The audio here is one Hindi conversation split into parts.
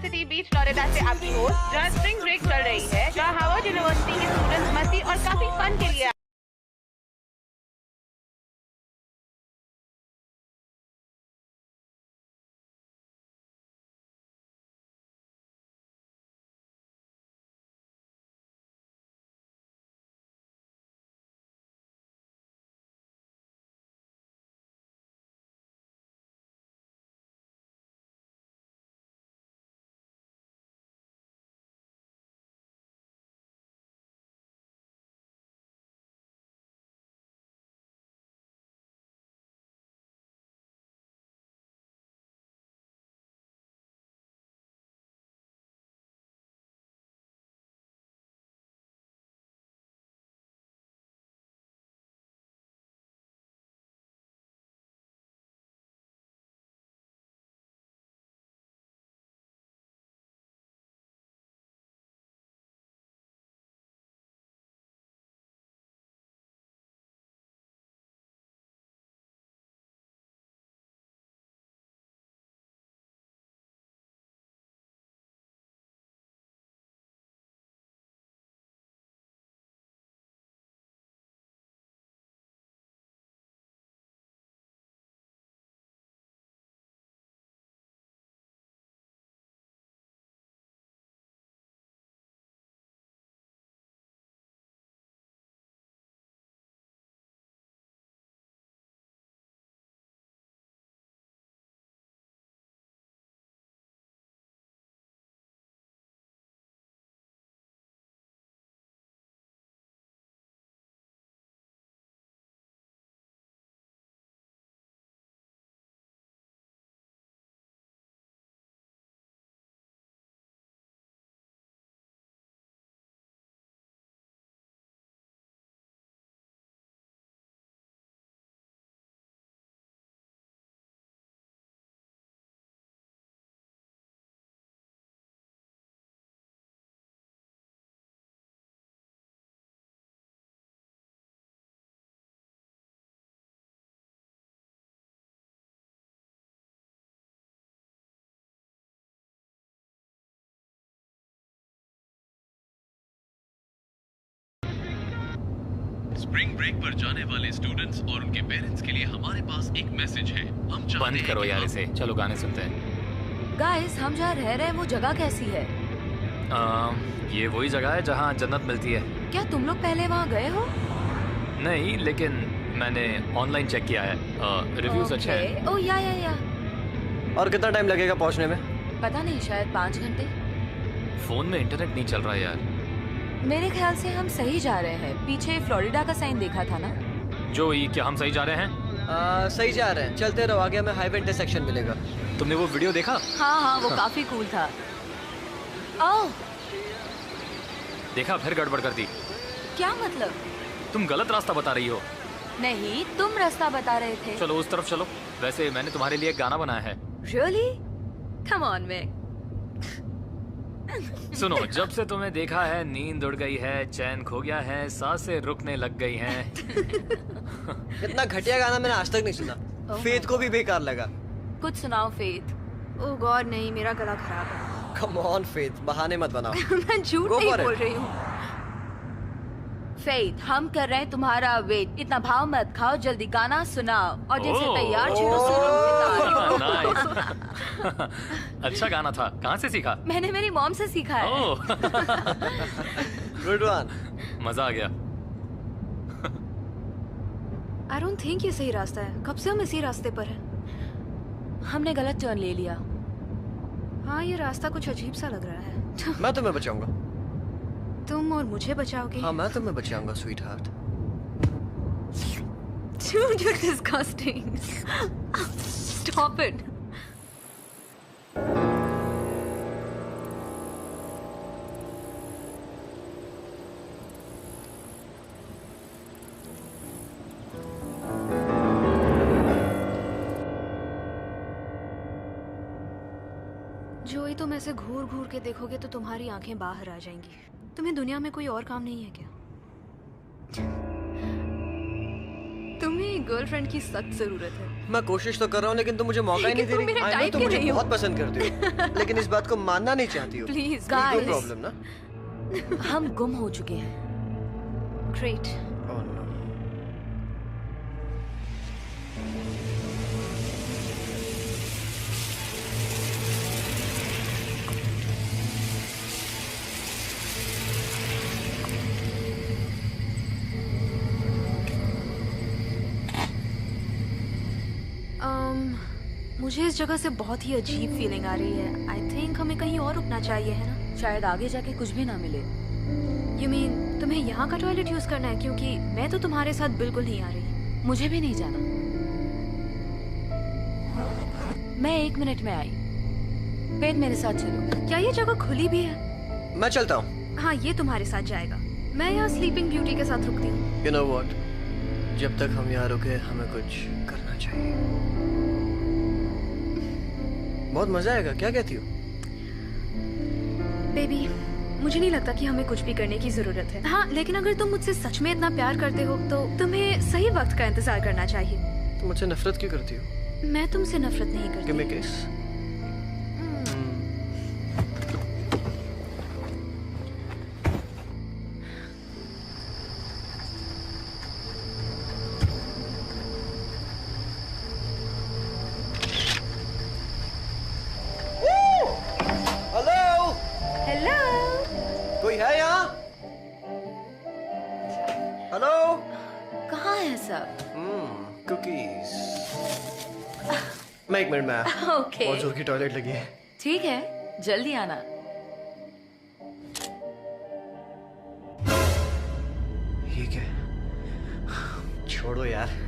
यूनिवर्सिटी बीच फ्लोरिडा से आपकी होस्ट, जहाँ स्प्रिंग ब्रेक चल रही है, जहाँ हार्वर्ड यूनिवर्सिटी के स्टूडेंट्स मस्ती और काफी फन के लिए स्प्रिंग ब्रेक पर जाने वाले स्टूडेंट्स और उनके पेरेंट्स के लिए हमारे पास एक मैसेज है। हम बंद करो यार इसे, चलो गाने सुनते हैं। गाइस, हम जहाँ रह रहे हैं वो जगह कैसी है? ये वही जगह है जहाँ जन्नत मिलती है। क्या तुम लोग पहले वहाँ गए हो? नहीं, लेकिन मैंने ऑनलाइन चेक किया है, रिव्यूज अच्छे हैं। ओह या। और कितना टाइम लगेगा पहुँचने में? पता नहीं, शायद 5 घंटे। फोन में इंटरनेट नहीं चल रहा है यार। मेरे ख्याल से हम सही जा रहे हैं। पीछे फ्लोरिडा का साइन देखा था ना? जो ये क्या हम सही जा रहे हैं? सही जा रहे हैं, चलते रहो, आगे हमें हाईवे इंटरसेक्शन मिलेगा। तुमने वो वीडियो देखा? हाँ, वो काफी कूल था। ओह, देखा, फिर गड़बड़ कर दी। क्या मतलब? तुम गलत रास्ता बता रही हो। नहीं, तुम रास्ता बता रहे थे। चलो उस तरफ चलो। वैसे मैंने तुम्हारे लिए एक गाना बनाया है। Really? Come on, Meg. सुनो, जब से तुम्हें देखा है नींद उड़ गई है, चैन खो गया है, सांसें रुकने लग गई हैं। इतना घटिया गाना मैंने आज तक नहीं सुना। फेथ को भी बेकार लगा। कुछ सुनाओ फेथ। ओह गॉड, नहीं, मेरा गला खराब है। कम ऑन फेथ, बहाने मत बनाओ। मैं झूठ Go नहीं for it. बोल रही हूँ। फेथ, हम कर रहे हैं तुम्हारा वेट। इतना भाव मत खाओ, जल्दी गाना सुनाओ। और जैसे ओह। तैयार शुरू Nice. अच्छा गाना था, कहाँ से सीखा? मैंने मेरी मॉम से सीखा है। ओह, गुड वन। मजा आ गया। आई डोंट थिंक ये सही रास्ता है। कब से हम इसी रास्ते पर हैं? हमने गलत टर्न ले लिया। हाँ, ये रास्ता कुछ अजीब सा लग रहा है। मैं तुम्हें बचाऊंगा। तुम और मुझे बचाओगे? हाँ, मैं तुम्हें बचाऊंगा sweetheart. Dude, you're disgusting. Stop it. जोई, तुम ऐसे घूर घूर के देखोगे तो तुम्हारी आंखें बाहर आ जाएंगी। तुम्हें दुनिया में कोई और काम नहीं है क्या? तुम्हें तुम्हें गर्लफ्रेंड की सख्त जरूरत है। मैं कोशिश तो कर रहा हूँ लेकिन तुम मुझे मौका ही नहीं दे तुम रही। मेरे I know टाइप तुम के मुझे नहीं हो। बहुत पसंद करती हो लेकिन इस बात को मानना नहीं चाहती हो। प्लीज कोई Guys. प्रॉब्लम ना? हम गुम हो चुके हैं। ग्रेट। Oh no. मुझे इस जगह से बहुत ही अजीब फीलिंग आ रही है। आई थिंक हमें कहीं और रुकना चाहिए, है ना? शायद आगे जाके कुछ भी ना मिले। यू मीन तुम्हें यहाँ का टॉयलेट यूज करना है? क्योंकि मैं तो तुम्हारे साथ बिल्कुल नहीं आ रही। मुझे भी नहीं जाना। मैं 1 मिनट में आई। पेट मेरे साथ चलो। क्या ये जगह खुली भी है? मैं चलता हूँ। हाँ, ये तुम्हारे साथ जाएगा। मैं यहाँ स्लीपिंग ब्यूटी के साथ रुकती हूँ। You know what? जब तक हम यहाँ रुके हमें कुछ करना चाहिए। बहुत मजा आएगा, क्या कहती हो? बेबी, मुझे नहीं लगता कि हमें कुछ भी करने की जरूरत है। हाँ, लेकिन अगर तुम मुझसे सच में इतना प्यार करते हो तो तुम्हें सही वक्त का इंतजार करना चाहिए। तुम मुझसे नफरत क्यों करती हो? मैं तुमसे नफरत नहीं Give me a करती। kiss. Hello, hello. कोई है यहाँ? हेलो? कहाँ है सब? कुकीज। मैं 1 मिनट में आया। ओके बहुत जोर की टॉयलेट लगी है। ठीक है, जल्दी आना। ये क्या? छोड़ो यार।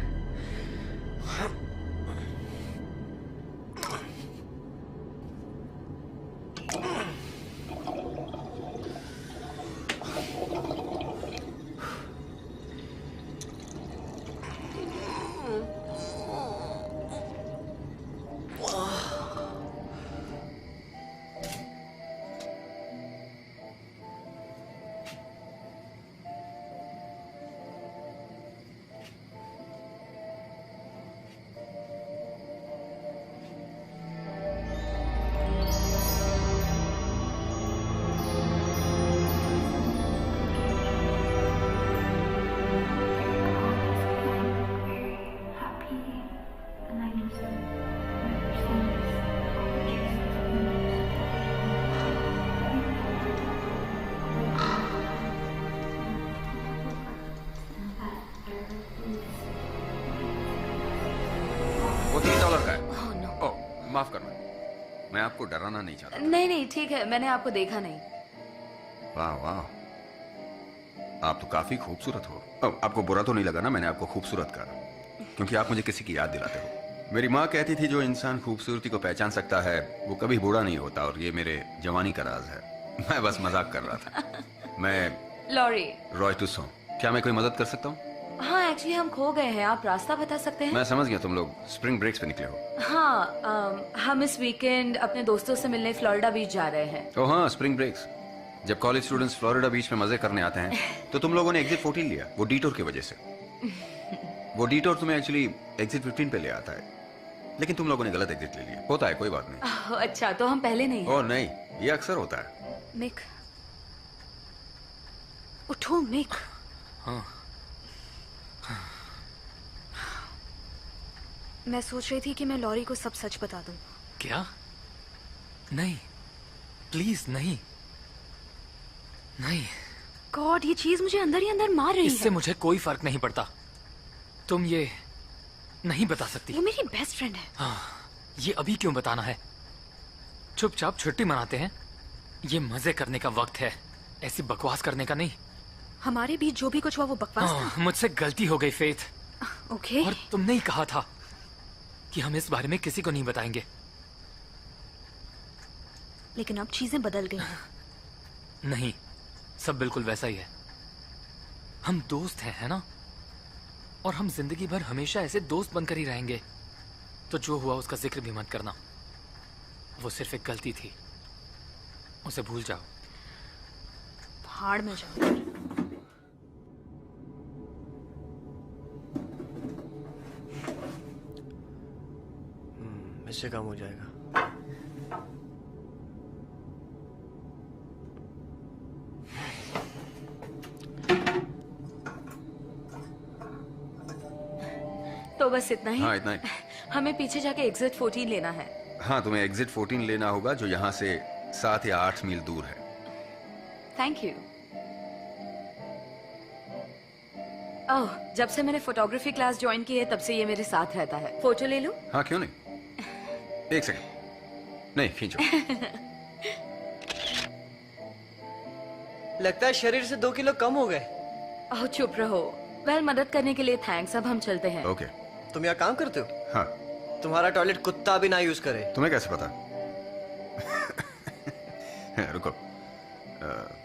वो $3 का है। ओह, माफ करना, मैं आपको डराना नहीं चाहता। नहीं नहीं, ठीक है, मैंने आपको देखा नहीं। वाह वाह, आप तो काफी खूबसूरत हो। आपको बुरा तो नहीं लगा ना मैंने आपको खूबसूरत कहा? क्योंकि आप मुझे किसी की याद दिलाते हो। मेरी माँ कहती थी जो इंसान खूबसूरती को पहचान सकता है वो कभी बूढ़ा नहीं होता, और ये मेरे जवानी का राज है। मैं बस मजाक कर रहा था। मैं लॉरी। रॉय टुसो। क्या मैं कोई मदद कर सकता हूँ? हाँ, एक्चुअली हम खो गए हैं। आप रास्ता बता सकते हैं? मैं समझ गया, तुम लोग स्प्रिंग ब्रेक्स पे निकले हो। हाँ, हम इस वीकेंड अपने दोस्तों से मिलने फ्लोरिडा बीच जा रहे हैं। ओह हाँ, स्प्रिंग ब्रेक्स। जब कॉलेज स्टूडेंट्स फ्लोरिडा बीच में मजे करने आते हैं तो तुम लोगों ने एग्जिट 14 लिया, वो डिटोर की वजह से। वो डिटोर तुम्हें एक्चुअली एग्जिट 15 पे ले आता है, लेकिन तुम लोगों ने गलत एग्जिट ले लिया। होता है, कोई बात नहीं। अच्छा, तो हम पहले नहीं हैं। ओह नहीं, ये अक्सर होता है। मिक, उठो मिक। हाँ। मैं सोच रही थी कि मैं लॉरी को सब सच बता दूं। क्या? नहीं, प्लीज नहीं, नहीं। गॉड, ये चीज मुझे अंदर ही अंदर मार रही इससे है। मुझे कोई फर्क नहीं पड़ता। तुम ये नहीं बता सकती। वो मेरी बेस्ट फ्रेंड है। हाँ, ये अभी क्यों बताना है? चुपचाप छुट्टी मनाते हैं। ये मजे करने का वक्त है, ऐसी बकवास करने का नहीं। हमारे बीच जो भी कुछ हुआ वो बकवास था। मुझसे गलती हो गई फेथ। ओके। और तुमने ही कहा था कि हम इस बारे में किसी को नहीं बताएंगे। लेकिन अब चीजें बदल गई हैं। नहीं, सब बिल्कुल वैसा ही है। हम दोस्त हैं, है ना? और हम जिंदगी भर हमेशा ऐसे दोस्त बनकर ही रहेंगे। तो जो हुआ उसका जिक्र भी मत करना। वो सिर्फ एक गलती थी, उसे भूल जाओ। भाड़ में जाओ। इससे काम हो जाएगा। तो बस इतना ही। हाँ इतना ही। हमें पीछे जाके एग्जिट 14 लेना है। हाँ तुम्हें एग्जिट 14 लेना होगा जो यहाँ से 7 या 8 मील दूर है। Thank you. ओह, जब से मैंने फोटोग्राफी क्लास ज्वाइन की है तब से ये मेरे साथ रहता है। फोटो ले लूं? हाँ क्यों नहीं, एक सेकंड। नहीं खींचो। लगता है शरीर से 2 किलो कम हो गए। ओह चुप रहो। वेल, मदद करने के लिए थैंक्स। अब हम चलते हैं। ओके। तुम यहाँ काम करते हो? हाँ। तुम्हारा टॉयलेट कुत्ता भी ना यूज करे। तुम्हें कैसे पता? रुको,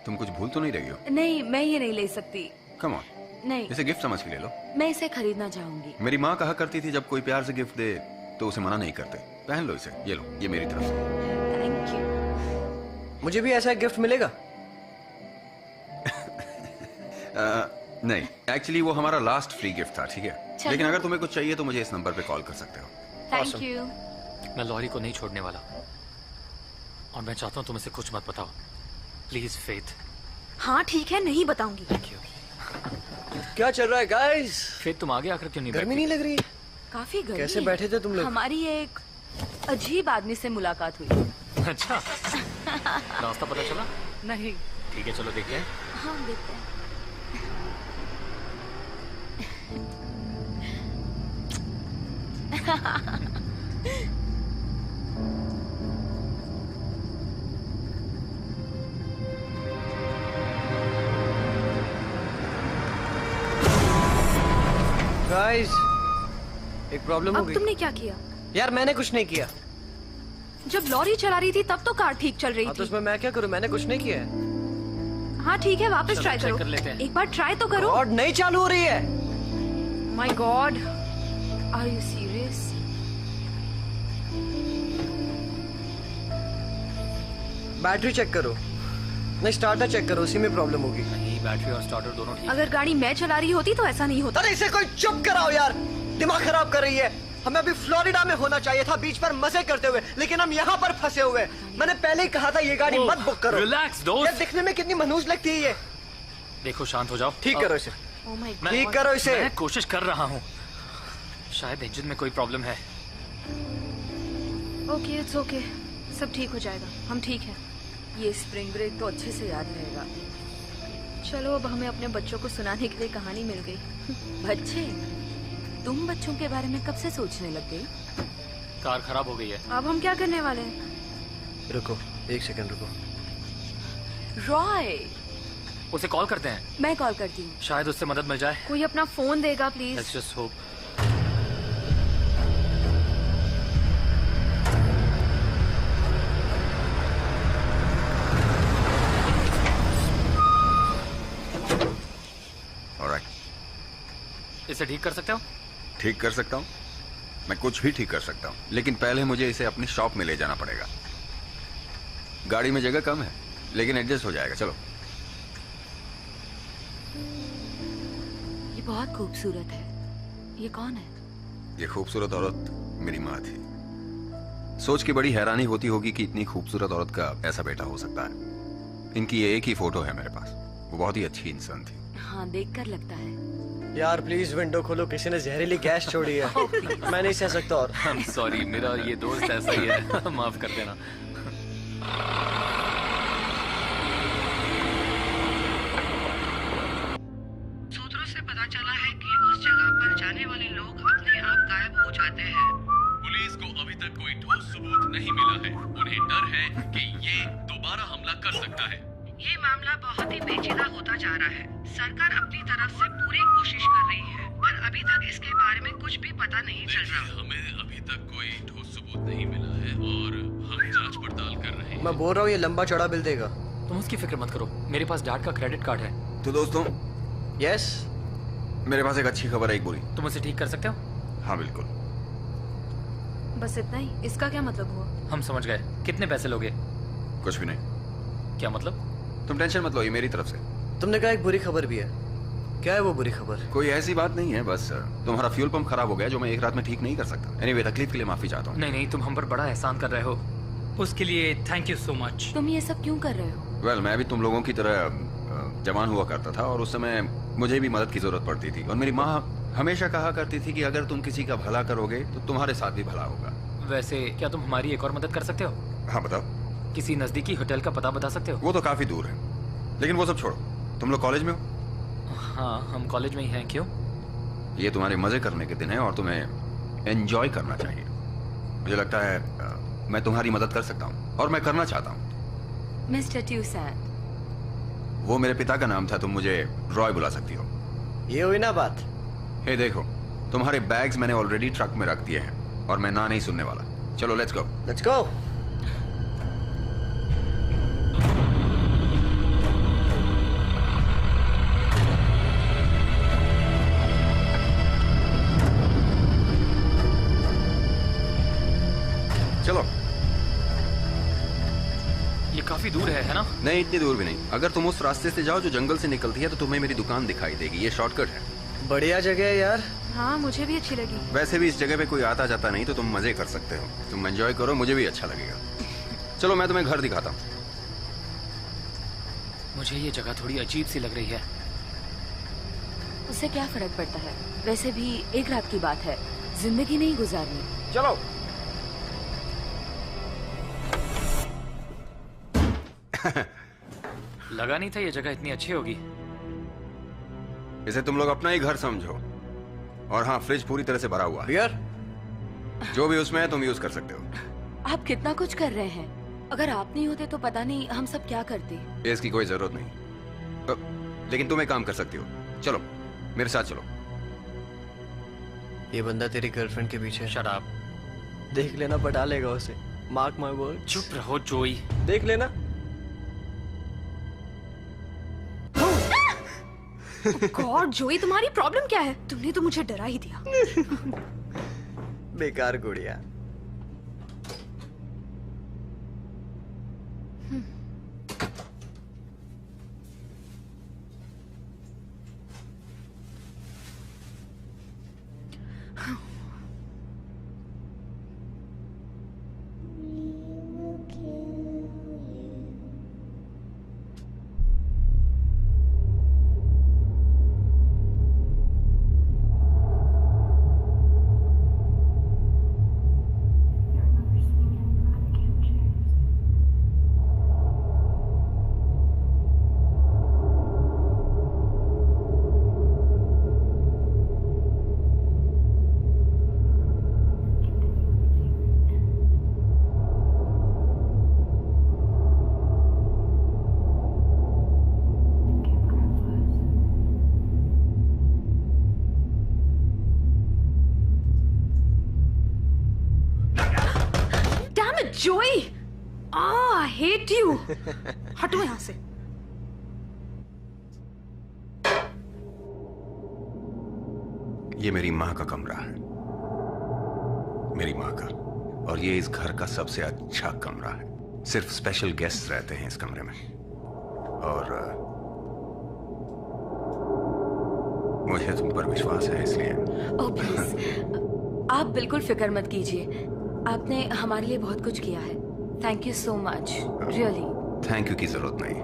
तुम कुछ भूल तो नहीं रही हो? नहीं, मैं ये नहीं ले सकती। कम ऑन, नहीं, इसे गिफ्ट समझ के ले लो। मैं इसे खरीदना चाहूंगी। मेरी माँ कहा करती थी जब कोई प्यार से गिफ्ट दे तो उसे मना नहीं करते। पहन लो इसे, ये लो, ये मेरी तरफ से। Thank you. मुझे भी ऐसा गिफ्ट मिलेगा? नहीं, एक्चुअली वो हमारा लास्ट फ्री गिफ्ट था, ठीक है? चलो। लेकिन अगर तुम्हें कुछ चाहिए तो मुझे इस नंबर पे कॉल कर सकते हो। Thank Awesome. यू। मैं लॉरी को नहीं छोड़ने वाला और मैं चाहता हूँ तुम इसे कुछ मत बताओ, प्लीज फेथ। हाँ ठीक है, नहीं बताऊंगी। Thank you. क्या चल रहा है गाइस? फेथ तुम आगे आकर क्यों नहीं गर्मी बैठती? नहीं लग रही? काफी गर्मी कैसे है। बैठे थे तुम लोग? हमारी एक अजीब आदमी से मुलाकात हुई। अच्छा, रास्ता पता चला? नहीं। ठीक है, चलो देखते हैं। हाँ, देखते हैं। गाइस, एक प्रॉब्लम हो अब गई। तुमने क्या किया? यार मैंने कुछ नहीं किया। जब लॉरी चला रही थी तब तो कार ठीक चल रही हाँ, तो थी। उसमें मैं क्या करूं? मैंने कुछ नहीं किया है। हाँ ठीक है, वापस चलो, ट्राई check करो। कर लेते हैं। एक बार ट्राई तो करो। और नहीं चालू हो रही है। My god, are you serious? Battery check करो। नहीं, स्टार्टर चेक करो, उसी में प्रॉब्लम होगी। नहीं, बैटरी और स्टार्टर दोनों ठीक। अगर गाड़ी मैं चला रही होती तो ऐसा नहीं होता। अरे इसे कोई चुप कराओ यार, दिमाग खराब कर रही है। हमें अभी फ्लोरिडा में होना चाहिए था, बीच पर मजे करते हुए, लेकिन हम यहाँ पर फंसे हुए। मैंने पहले ही कहा था ये गाड़ी मत बुक करो। रिलैक्स यार दोस्त। दिखने में कितनी मनहूस लगती है ये। देखो, शांत हो जाओ। ठीक करो इसे। ओह माय मैं- ठीक करो इसे। मैं कोशिश कर रहा हूँ। शायद इंजन में कोई प्रॉब्लम है। ओके, इट्स ओके, सब ठीक हो जाएगा। हम ठीक है। ये स्प्रिंग ब्रेक तो अच्छे से याद रहेगा। चलो, अब हमें अपने बच्चों को सुनाने के लिए कहानी मिल गई। बच्चे, तुम बच्चों के बारे में कब से सोचने लग गई? कार खराब हो गई है। अब हम क्या करने वाले हैं? रुको, एक सेकंड रुको। रॉय, उसे कॉल करते हैं, मैं कॉल करती हूँ। शायद उससे मदद मिल जाए। कोई अपना फोन देगा please? Let's just hope. Alright. इसे ठीक कर सकते हो? ठीक कर सकता हूँ, मैं कुछ भी ठीक कर सकता हूँ, लेकिन पहले मुझे इसे अपनी शॉप में ले जाना पड़ेगा। गाड़ी में जगह कम है, लेकिन एडजस्ट हो जाएगा। चलो। ये बहुत खूबसूरत है। ये कौन है? ये खूबसूरत औरत मेरी माँ थी। सोच के बड़ी हैरानी होती होगी कि इतनी खूबसूरत औरत का ऐसा बेटा हो सकता है। इनकी ये एक ही फोटो है मेरे पास। वो बहुत ही अच्छी इंसान थी। हाँ, देखकर लगता है। यार प्लीज विंडो खोलो, किसी ने जहरीली गैस छोड़ी है। मैं नहीं सह सकता और। आई एम सॉरी, मेरा ये दोस्त ऐसा ही है। माफ कर देना। सूत्रों से पता चला है कि उस जगह पर जाने वाले लोग अपने आप गायब हो जाते हैं। पुलिस को अभी तक कोई ठोस सबूत नहीं मिला है। उन्हें डर है कि ये दोबारा हमला कर सकता है। ये मामला बहुत ही पेचीदा होता जा रहा है। सरकार अपनी तरफ से पूरी कोशिश कर रही है, पर अभी तक इसके बारे में कुछ भी पता नहीं चल रहा। हमें अभी तक कोई ठोस सबूत नहीं मिला है और हम जांच पड़ताल कर रहे हैं। मैं बोल रहा हूँ ये लंबा चौड़ा बिल देगा। तुम उसकी फिक्र मत करो, मेरे पास डैड का क्रेडिट कार्ड है। तो दोस्तों, यस, मेरे पास एक अच्छी खबर है, एक बुरी। तुम उसे ठीक कर सकते हो? हाँ बिल्कुल। बस इतना ही? इसका क्या मतलब हुआ? हम समझ गए। कितने पैसे लोगे? कुछ भी नहीं, क्या मतलब? तुम टेंशन मत लो, ये मेरी तरफ से। तुमने कहा एक बुरी खबर भी है। क्या है वो बुरी खबर? कोई ऐसी बात नहीं है, बस तुम्हारा फ्यूल पंप खराब हो गया जो मैं एक रात में ठीक नहीं कर सकता। एनीवे, तकलीफ के लिए माफी चाहता हूँ। नहीं नहीं, तुम हम पर बड़ा एहसान कर रहे हो, उसके लिए थैंक यू सो मच। तुम ये सब क्यों कर रहे हो? वेल, मैं भी तुम लोगों की तरह जवान हुआ करता था और उस समय मुझे भी मदद की जरूरत पड़ती थी, और मेरी माँ हमेशा कहा करती थी कि अगर तुम किसी का भला करोगे तो तुम्हारे साथ भी भला होगा। वैसे क्या तुम हमारी एक और मदद कर सकते हो? हाँ बताओ। किसी नजदीकी होटल का पता बता सकते हो? वो तो काफी दूर है, लेकिन वो सब छोड़ो। तुम लोग कॉलेज में हो? हाँ, हम कॉलेज में ही हैं। क्यों? ये तुम्हारे मजे करने के दिन है और तुम्हें एंजॉय करना चाहिए। मुझे लगता है मैं तुम्हारी मदद कर सकता हूँ और मैं करना चाहता हूँ। मिस्टर ट्यूसैन। वो मेरे पिता का नाम था, तुम मुझे रॉय बुला सकती हो। ये हुई ना बात। हे देखो, तुम्हारे बैग्स मैंने ऑलरेडी ट्रक में रख दिए हैं और मैं ना नहीं सुनने वाला। चलो लेट्स गो। Let's go. चलो। ये काफी दूर है ना? नहीं, इतनी दूर भी नहीं। अगर तुम उस रास्ते से जाओ जो जंगल से निकलती है तो तुम्हें मेरी दुकान दिखाई देगी। ये शॉर्टकट है। बढ़िया जगह है यार। हाँ, मुझे भी अच्छी लगी। वैसे भी इस जगह पे कोई आता जाता नहीं तो तुम मजे कर सकते हो। तुम एंजॉय करो, मुझे भी अच्छा लगेगा। चलो मैं तुम्हें घर दिखाता हूँ। मुझे ये जगह थोड़ी अजीब सी लग रही है। उससे क्या फर्क पड़ता है? वैसे भी एक रात की बात है, जिंदगी नहीं गुजारनी। चलो। लगा नहीं था ये जगह इतनी अच्छी होगी। इसे तुम लोग अपना ही घर समझो। और हाँ, फ्रिज पूरी तरह से भरा हुआ है। बियर? जो भी उसमें है तुम यूज कर सकते हो। आप कितना कुछ कर रहे हैं। अगर आप नहीं होते तो पता नहीं हम सब क्या करते। इसकी कोई जरूरत नहीं। लेकिन तुम एक काम कर सकती हो। चलो मेरे साथ चलो। ये बंदा तेरी गर्लफ्रेंड के पीछे। शराब देख लेना, पटा लेगा उसे। Mark my word. चुप रहो जोई। देख लेना। गॉड जोई, तुम्हारी प्रॉब्लम क्या है? तुमने तो मुझे डरा ही दिया। बेकार गुड़िया। जोई, आई हेट यू। हटो यहाँ से। ये मेरी माँ का कमरा है, मेरी माँ का, और ये इस घर का सबसे अच्छा कमरा है। सिर्फ स्पेशल गेस्ट रहते हैं इस कमरे में, और मुझे तुम पर विश्वास है इसलिए। ओह प्लीज, आप बिल्कुल फिक्र मत कीजिए। आपने हमारे लिए बहुत कुछ किया है। Thank you so much, really. Thank you की जरूरत नहीं,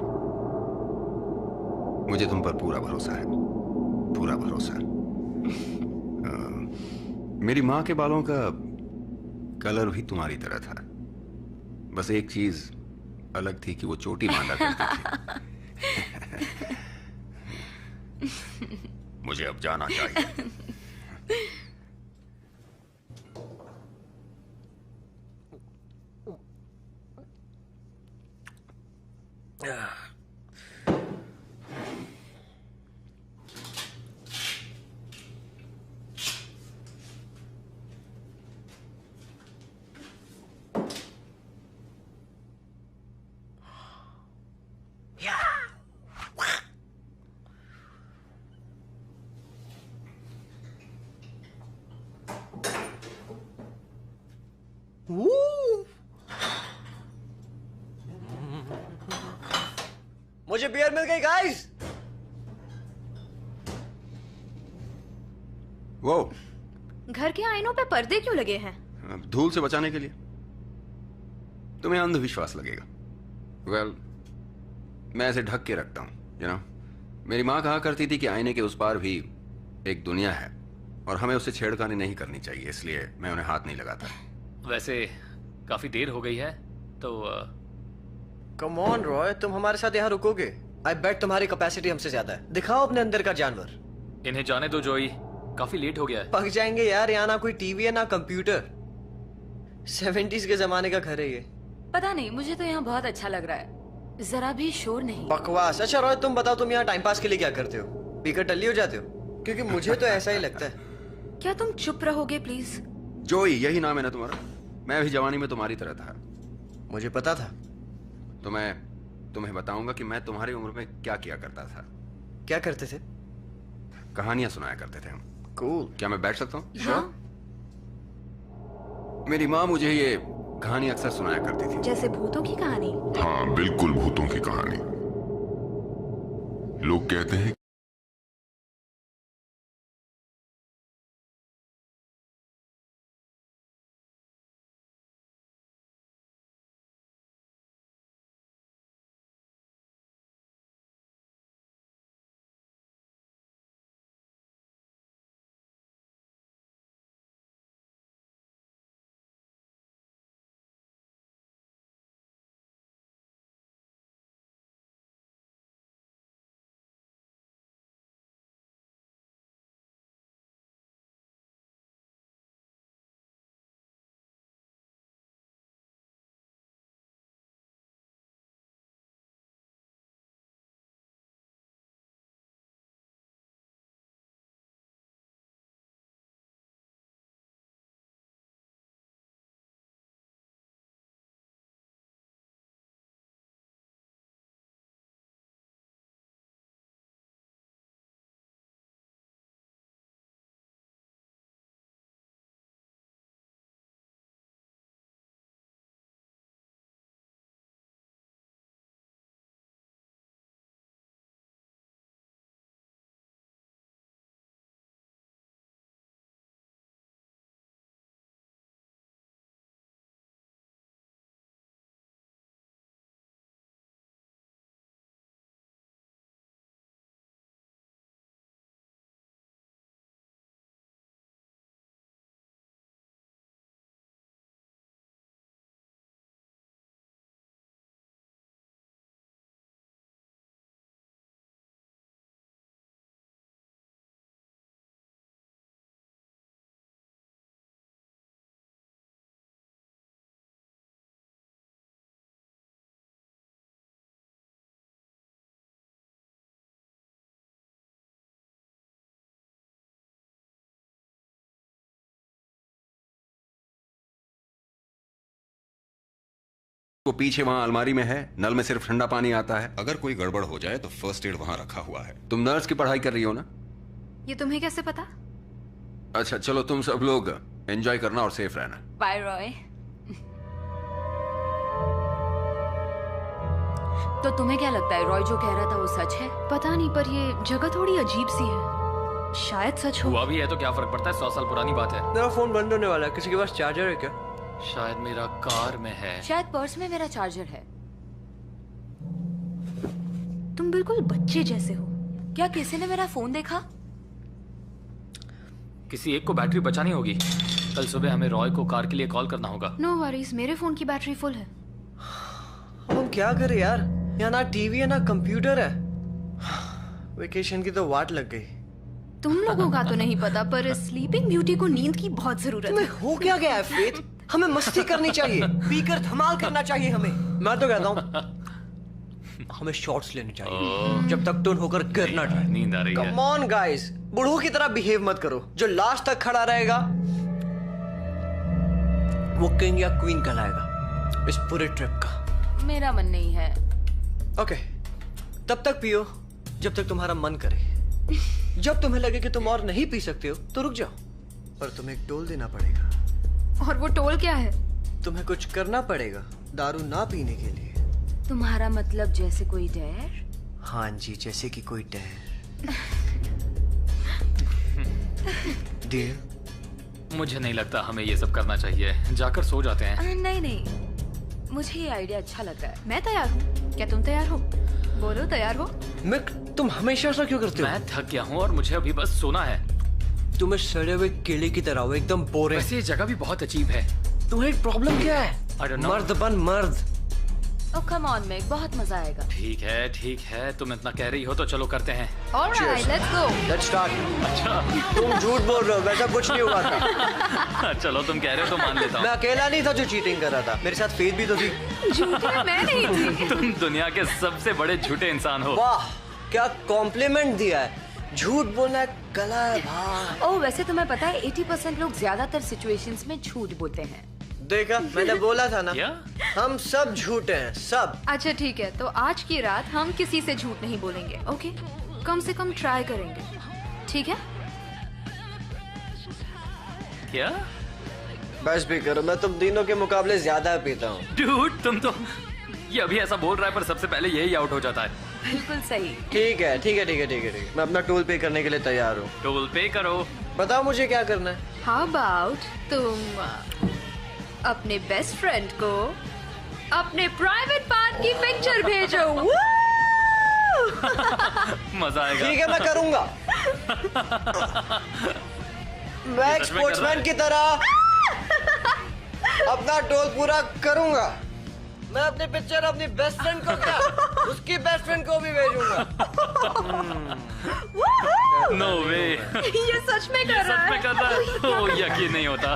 मुझे तुम पर पूरा भरोसा है, पूरा भरोसा। मेरी माँ के बालों का कलर भी तुम्हारी तरह था, बस एक चीज अलग थी कि वो चोटी बांधा करती थी। मुझे अब जाना चाहिए। मुझे बियर मिल गई गाइस। वो घर के आईनों पे पर्दे क्यों लगे हैं? धूल से बचाने के लिए। तुम्हें अंधविश्वास लगेगा। वेल, मैं ऐसे ढक के रखता हूं, यू नो। मेरी माँ कहा करती थी कि आईने के उस पार भी एक दुनिया है और हमें उससे छेड़खानी नहीं करनी चाहिए, इसलिए मैं उन्हें हाथ नहीं लगाता। वैसे काफी देर हो गई है तो कम ऑन रॉय, तुम हमारे साथ यहाँ रुकोगे? आई बेट तुम्हारी कैपेसिटी हमसे ज्यादा है। दिखाओ अपने अंदर का जानवर। इन्हें जाने दो जोई, काफी लेट हो गया है। पक जाएंगे यार, यहाँ ना कोई टीवी है ना कंप्यूटर। 70s के जमाने का घर है ये। पता नहीं, मुझे तो यहाँ बहुत अच्छा लग रहा है, जरा भी शोर नहीं। बकवास। अच्छा रॉय, तुम बताओ तुम यहाँ टाइम पास के लिए क्या करते हो? पीकर टल्ली हो जाते हो? क्योंकि मुझे तो ऐसा ही लगता है। क्या तुम चुप रहोगे प्लीज? जोई, यही नाम है ना तुम्हारा? मैं भी जवानी में तुम्हारी तरह था। मुझे पता था। तो मैं तुम्हें बताऊंगा कि मैं तुम्हारी उम्र में क्या किया करता था। क्या करते थे? कहानियां सुनाया करते थे हम। कूल। क्या मैं बैठ सकता हूँ? हाँ, मेरी माँ मुझे ये कहानी अक्सर सुनाया करती थी। जैसे भूतों की कहानी? हाँ, बिल्कुल भूतों की कहानी। लोग कहते हैं वो पीछे वहाँ अलमारी में है, नल में सिर्फ ठंडा पानी आता है। अगर कोई गड़बड़ हो जाए तो फर्स्ट एड वहाँ रखा हुआ है। तुम नर्स की पढ़ाई कर रही हो ना? ये तुम्हें कैसे पता? अच्छा चलो, तुम सब लोग एंजॉय करना और सेफ रहना। बाय रॉय। तो तुम्हें क्या लगता है रॉय जो कह रहा था वो सच है? पता नहीं, पर ये जगह थोड़ी अजीब सी है। शायद सच हो। हुआ भी है तो क्या फर्क पड़ता है, 100 साल पुरानी बात है। मेरा फोन बंद होने वाला है, किसी के पास चार्जर है क्या? शायद मेरा कार में है। शायद पर्स में मेरा चार्जर है। तुम बिल्कुल बच्चे जैसे हो। क्या किसी ने मेरा फोन देखा? किसी एक को बैटरी बचानी होगी। कल सुबह हमें रॉय को कार के लिए कॉल करना होगा। नो वरीज, मेरे फोन की बैटरी फुल है। अब हम क्या करें यार, यहाँ ना टीवी है ना कंप्यूटर है। वेकेशन की तो वाट लग गई। तुम लोगों का तो नहीं पता, पर स्लीपिंग ब्यूटी को नींद की बहुत जरूरत है। तुम्हें हो क्या गया है फेथ? हमें मस्ती करनी चाहिए, पीकर धमाल करना चाहिए हमें। मैं तो कहता हूँ हमें शॉट्स लेने चाहिए जब तक टोन होकर गिर ना जाए। नींद आ रही है। कम ऑन गाइस, बूढ़ों की तरह बिहेव मत करो। जो लास्ट तक खड़ा रहेगा वो किंग या क्वीन कहलाएगा इस पूरे ट्रिप का। मेरा मन नहीं है। ओके, तब तक पियो जब तक तुम्हारा मन करे। जब तुम्हें लगे कि तुम और नहीं पी सकते हो तो रुक जाओ, पर तुम्हें एक टोल देना पड़ेगा। और वो टोल क्या है? तुम्हें कुछ करना पड़ेगा दारू ना पीने के लिए। तुम्हारा मतलब जैसे कोई डर? हाँ जी, जैसे कि कोई डर। डियर। मुझे नहीं लगता हमें ये सब करना चाहिए, जाकर सो जाते हैं। नहीं नहीं, मुझे ये आइडिया अच्छा लग रहा है। मैं तैयार हूँ, क्या तुम तैयार हो? बोलो तैयार हो? मिक, तुम हमेशा ऐसा क्यों करते हो? मैं थक गया हूँ और मुझे अभी बस सोना है। तुम्हें सड़े हुए केले की तरह हो, एकदम बोरिंग। वैसे ये जगह भी बहुत अजीब है। तुम्हें एक प्रॉब्लम क्या है? I don't know. मर्द बन मर्द। ओह कम ऑन मिक, बहुत मजा आएगा। ठीक है, तुम इतना कह रही हो तो चलो करते हैं। Alright, let's go. Let's start. अच्छा तुम झूठ बोल रहे हो, वैसा कुछ नहीं हुआ था। चलो तुम कह रहे हो तो मान लेता मैं हूँ। अकेला नहीं था जो चीटिंग कर रहा था, मेरे साथ फेथ भी तो थी। झूठे मैं नहीं थी। तुम दुनिया के सबसे बड़े झूठे इंसान हो। वाह, क्या कॉम्प्लीमेंट दिया है। झूठ बोलना कला है भाई। ओह वैसे तुम्हें पता है 80% लोग ज्यादातर सिचुएशंस में झूठ बोलते हैं। देखा, मैंने बोला था ना। क्या? हम सब झूठे हैं, सब। अच्छा ठीक है, तो आज की रात हम किसी से झूठ नहीं बोलेंगे, ओके? कम से कम ट्राई करेंगे, ठीक है? क्या? बस भी करो, मैं तुम तीनों के मुकाबले ज्यादा पीता हूँ। डूड तुम तो ये अभी ऐसा बोल रहा है पर सबसे पहले यही आउट हो जाता है। बिल्कुल सही। ठीक है ठीक है ठीक है ठीक है ठीक है, मैं अपना टोल पे करने के लिए तैयार हूँ। टोल पे करो। बताओ मुझे क्या करना है। हाउ अबाउट तुम अपने बेस्ट फ्रेंड को अपने प्राइवेट पार्ट की पिक्चर भेजो। मजा आएगा। ठीक है, मैं करूँगा। मैं एक सच में कर रहा स्पोर्ट्समैन है? की तरह अपना टोल पूरा करूँगा। मैं अपनी पिक्चर अपनी बेस्ट फ्रेंड को क्या, उसकी बेस्ट फ्रेंड को भी भेजूंगा। नो वे। ये सच में कर रहा सच है? में कर रहा है? ओ यकीन नहीं होता।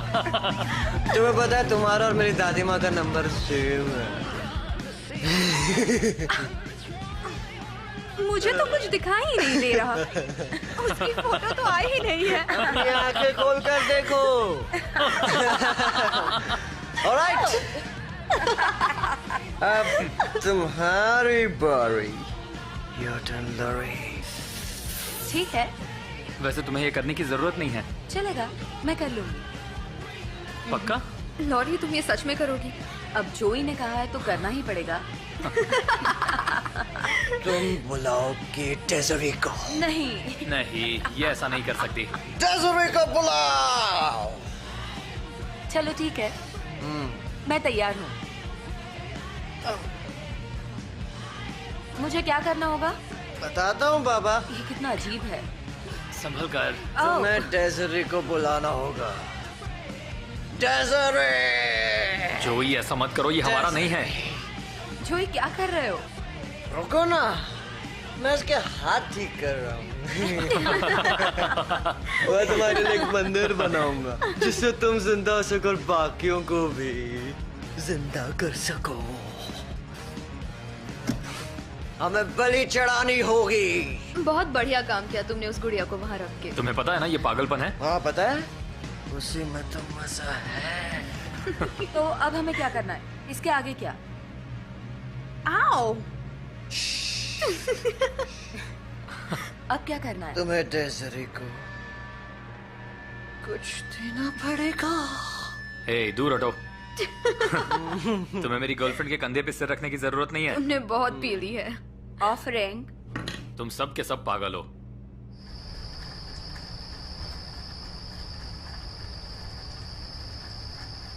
तुम्हें पता है तुम्हारा और मेरी दादी माँ का नंबर सेम है। मुझे तो कुछ दिखाई ही नहीं दे रहा। उसकी फोटो तो आई ही नहीं है। अपनी आंखें खोल कर देखो। ऑलराइट, अब तुम्हारी बारी। Your turn Laurie. ठीक है, वैसे तुम्हें ये करने की जरूरत नहीं है। चलेगा, मैं कर लूंगी। पक्का? लॉरी तुम ये सच में करोगी? अब जोई ने कहा है तो करना ही पड़ेगा। तुम बुलाओगे डेज़री को? नहीं नहीं, ये ऐसा नहीं कर सकती। डेज़री को बुलाओ। चलो ठीक है, मैं तैयार हूँ। मुझे क्या करना होगा? बताता हूँ बाबा। ये कितना अजीब है। संभल कर। तुम्हें डेज़री को बुलाना होगा। डेज़री! जोई ऐसा मत करो, ये हमारा नहीं है। जोई क्या कर रहे हो? रुको ना, मैं इसके हाथ ठीक कर रहा हूँ। मैं तुम्हारे लिए एक मंदिर बनाऊंगा जिससे तुम जिंदा हो सको और बाकियों को भी जिंदा कर सको। हमें बलि चढ़ानी होगी। बहुत बढ़िया काम किया तुमने उस गुड़िया को वहाँ रख के। तुम्हें पता है ना ये पागलपन है। हाँ पता है, उसी में तो मजा है। तो अब हमें क्या करना है? इसके आगे क्या? आओ। अब क्या करना है? तुम्हें डेज़री को कुछ देना पड़ेगा। ए, दूर हटो। तुम्हें मेरी गर्लफ्रेंड के कंधे पे सिर रखने की जरूरत नहीं है। तुमने बहुत पी ली है। ऑफरिंग। तुम सब के सब पागल हो।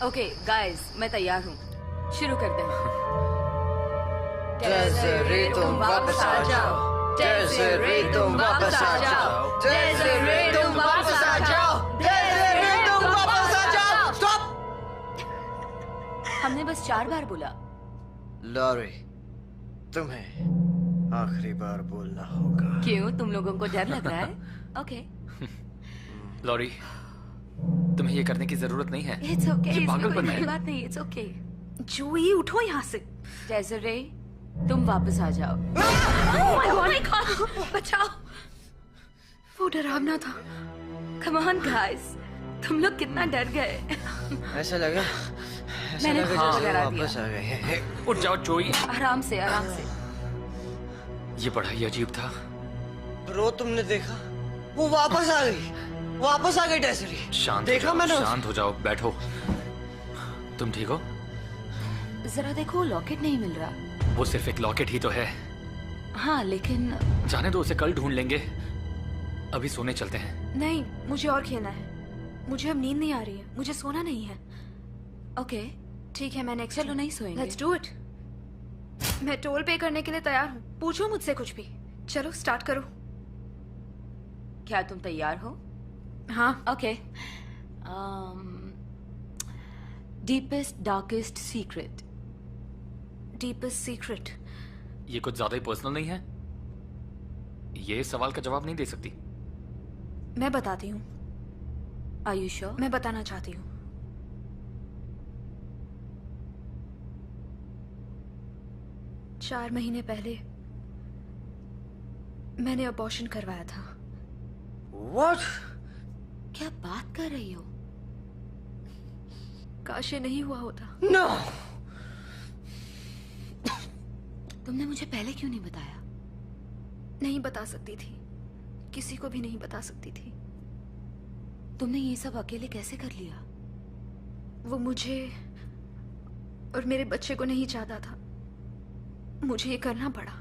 ओके गाइस, मैं तैयार हूँ। शुरू करते हैं। डेज़री तुम वापस आ जाओ। डेज़री तुम वापस आ जाओ। डेज़री तुम वापस आ जाओ। डेज़री तुम वापस आ जाओ। स्टॉप! हमने बस 4 बार बोला। लॉरी, तुम्हें आखिरी बार बोलना होगा। क्यों, तुम लोगों को डर लग रहा है? ओके। लॉरी, तुम्हें ये करने की जरूरत नहीं है। इट्स ओके, ये इसमें कोई पागलपन बड़ी है। बात नहीं। It's okay. जोई उठो यहाँ से। डेज़री, तुम वापस आ जाओ। बचाओ। वो डरावना था। कम ऑन गाइस, तुम लोग कितना डर गए। ऐसा लगा मैंने जैसे हाँ डरा वापस दिया। आ गए। उठ जाओ जोई। आराम से, आराम से। ये बड़ा ही अजीब था। ब्रो, तुमने देखा? वो वापस आ गई। वापस आ गई डेज़री। शांत देखा हो मैंने जाओ, उसे? शांत हो जाओ, बैठो। तुम ठीक हो? जरा देखो, लॉकेट नहीं मिल रहा। वो सिर्फ एक लॉकेट ही तो है। हाँ लेकिन जाने दो, उसे कल ढूंढ लेंगे। अभी सोने चलते हैं। नहीं, मुझे और खेलना है। मुझे अब नींद नहीं आ रही है, मुझे सोना नहीं है। ओके ठीक है, मैं नेक्स्ट चलो नहीं सोएंगे। Let's do it. मैं टोल पे करने के लिए तैयार हूँ, पूछो मुझसे कुछ भी। चलो स्टार्ट करो। क्या तुम तैयार हो? हाँ। Okay. Deepest darkest secret. Deepest secret. ये कुछ ज्यादा ही पर्सनल नहीं है? ये सवाल का जवाब नहीं दे सकती? मैं बताती हूँ। Are you sure? मैं बताना चाहती हूँ। चार महीने पहले मैंने अबॉर्शन करवाया था। What? क्या बात कर रही हो? काश ये नहीं हुआ होता। No! तुमने मुझे पहले क्यों नहीं बताया? नहीं बता सकती थी, किसी को भी नहीं बता सकती थी। तुमने ये सब अकेले कैसे कर लिया? वो मुझे और मेरे बच्चे को नहीं चाहता था, मुझे ये करना पड़ा।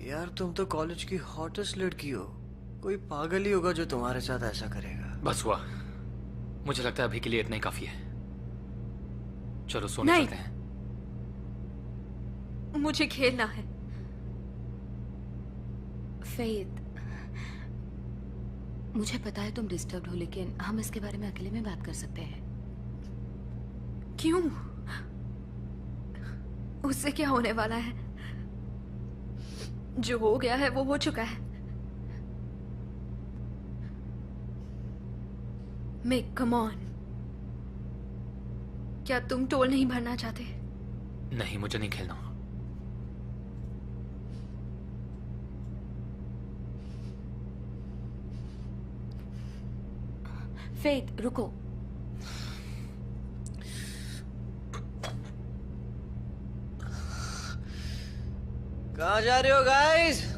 यार तुम तो कॉलेज की हॉटेस्ट लड़की हो, कोई पागल ही होगा जो तुम्हारे साथ ऐसा करेगा। बस हुआ, मुझे लगता है अभी के लिए इतना ही काफी है। चलो सोने चलते हैं। मुझे खेलना है। फेथ, मुझे पता है तुम डिस्टर्ब हो, लेकिन हम इसके बारे में अकेले में बात कर सकते हैं। क्यों? उससे क्या होने वाला है? जो हो गया है वो हो चुका है। Make come on. क्या तुम टोल नहीं भरना चाहते? नहीं, मुझे नहीं खेलना। फेथ रुको। कहाँ जा रहे हो गाइस?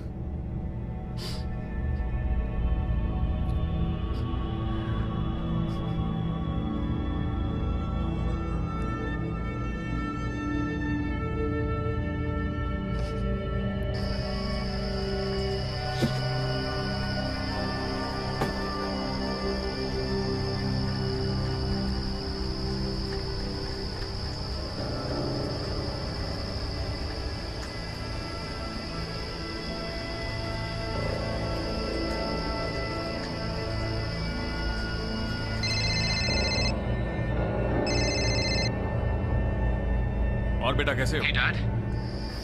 और बेटा कैसे हो? Hey Dad,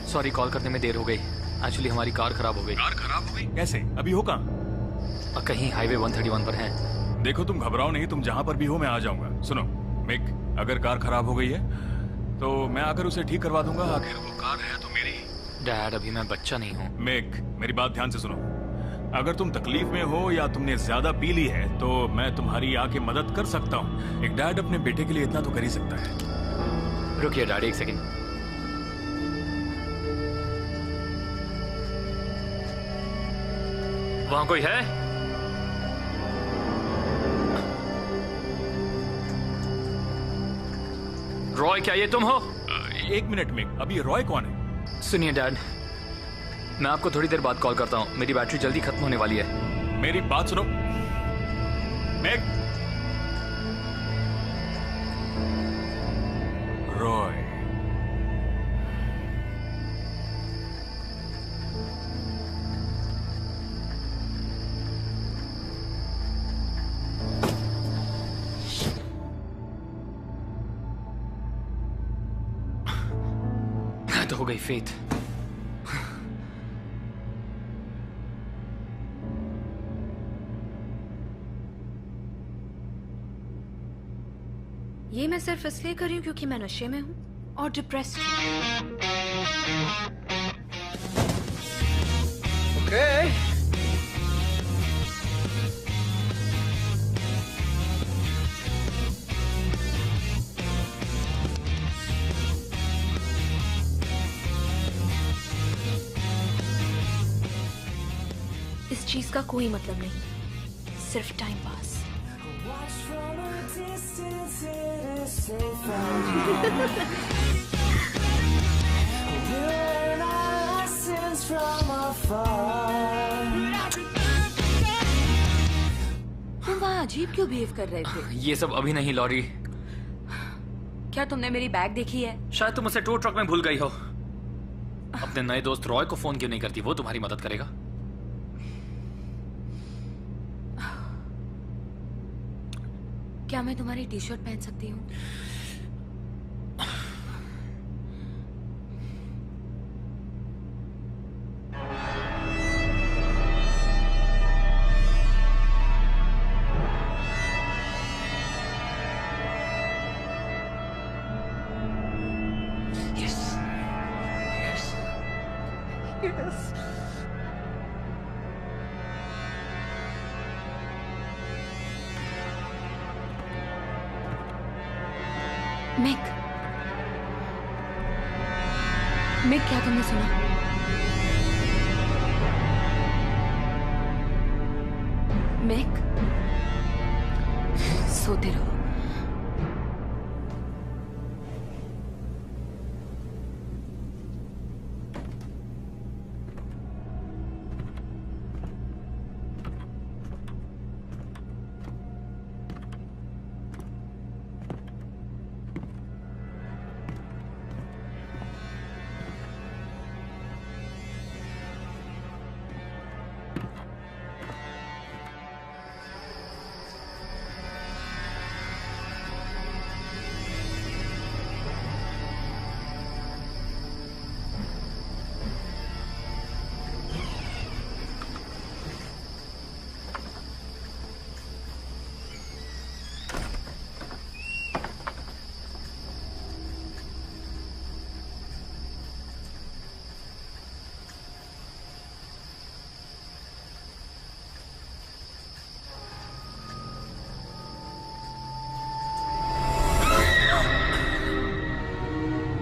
सॉरी कॉल करने में देर हो गई। एक्चुअली हमारी कार खराब हो गई। कार खराब हो गई? कैसे? अभी हो कहाँ? कहीं हाईवे 131 पर है। देखो तुम घबराओ नहीं, तुम जहाँ पर भी हो मैं आ जाऊंगा। सुनो मिक, अगर कार खराब हो गई है तो मैं आकर उसे ठीक करवा दूंगा। आखिर वो कार है तो मेरी। डैड अभी मैं बच्चा नहीं हूँ। मिक मेरी बात ध्यान से सुनो, अगर तुम तकलीफ में हो या तुमने ज्यादा पी ली है तो मैं तुम्हारी आके मदद कर सकता हूँ। एक डैड अपने बेटे के लिए इतना तो कर ही सकता है। रुकिए डैडी, एक सेकंड। वहां कोई है? रॉय, क्या ये तुम हो? एक मिनट में, अब ये रॉय कौन है? सुनिए डैड, मैं आपको थोड़ी देर बाद कॉल करता हूँ। मेरी बैटरी जल्दी खत्म होने वाली है। मेरी बात सुनो मैक। रॉय, तो हो गई फेथ। ये मैं सिर्फ इसलिए कर रही हूँ क्योंकि मैं नशे में हूँ और डिप्रेस्ड हूँ। ओके। इस चीज का कोई मतलब नहीं, सिर्फ टाइम पास। तुम वहाँ अजीब क्यों बिहेव कर रहे थे? ये सब अभी नहीं लॉरी। क्या तुमने मेरी बैग देखी है? शायद तुम उसे टू ट्रक में भूल गई हो। अपने नए दोस्त रॉय को फोन क्यों नहीं करती? वो तुम्हारी मदद करेगा। क्या मैं तुम्हारी टी शर्ट पहन सकती हूँ? मिक, क्या तुमने सुना? मिक, सोते रहो।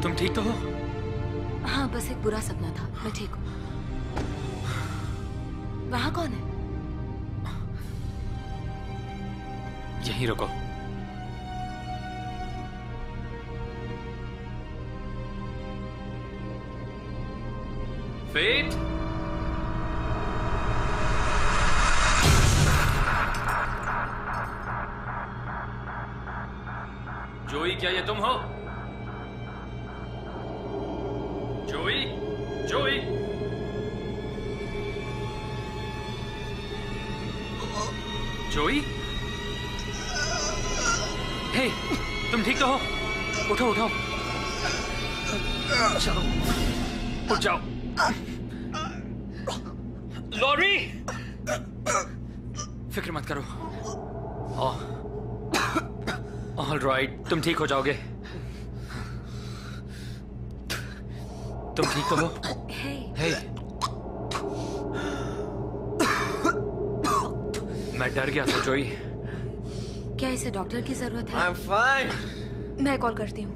तुम ठीक तो हो? हाँ, बस एक बुरा सपना था। मैं ठीक हूँ। वहाँ कौन है? यहीं रुको। फेट, जोई, क्या ये तुम हो? जोई, जोई, जोई, हे, तुम ठीक तो हो? उठो, उठो, चलो, उठ जाओ। लॉरी, फिक्र मत करो। ऑल राइट, तुम ठीक हो जाओगे। तुम ठीक तो हो? हे, मैं डर गया था जोई। क्या इसे डॉक्टर की जरूरत है? I'm fine. मैं कॉल करती हूँ।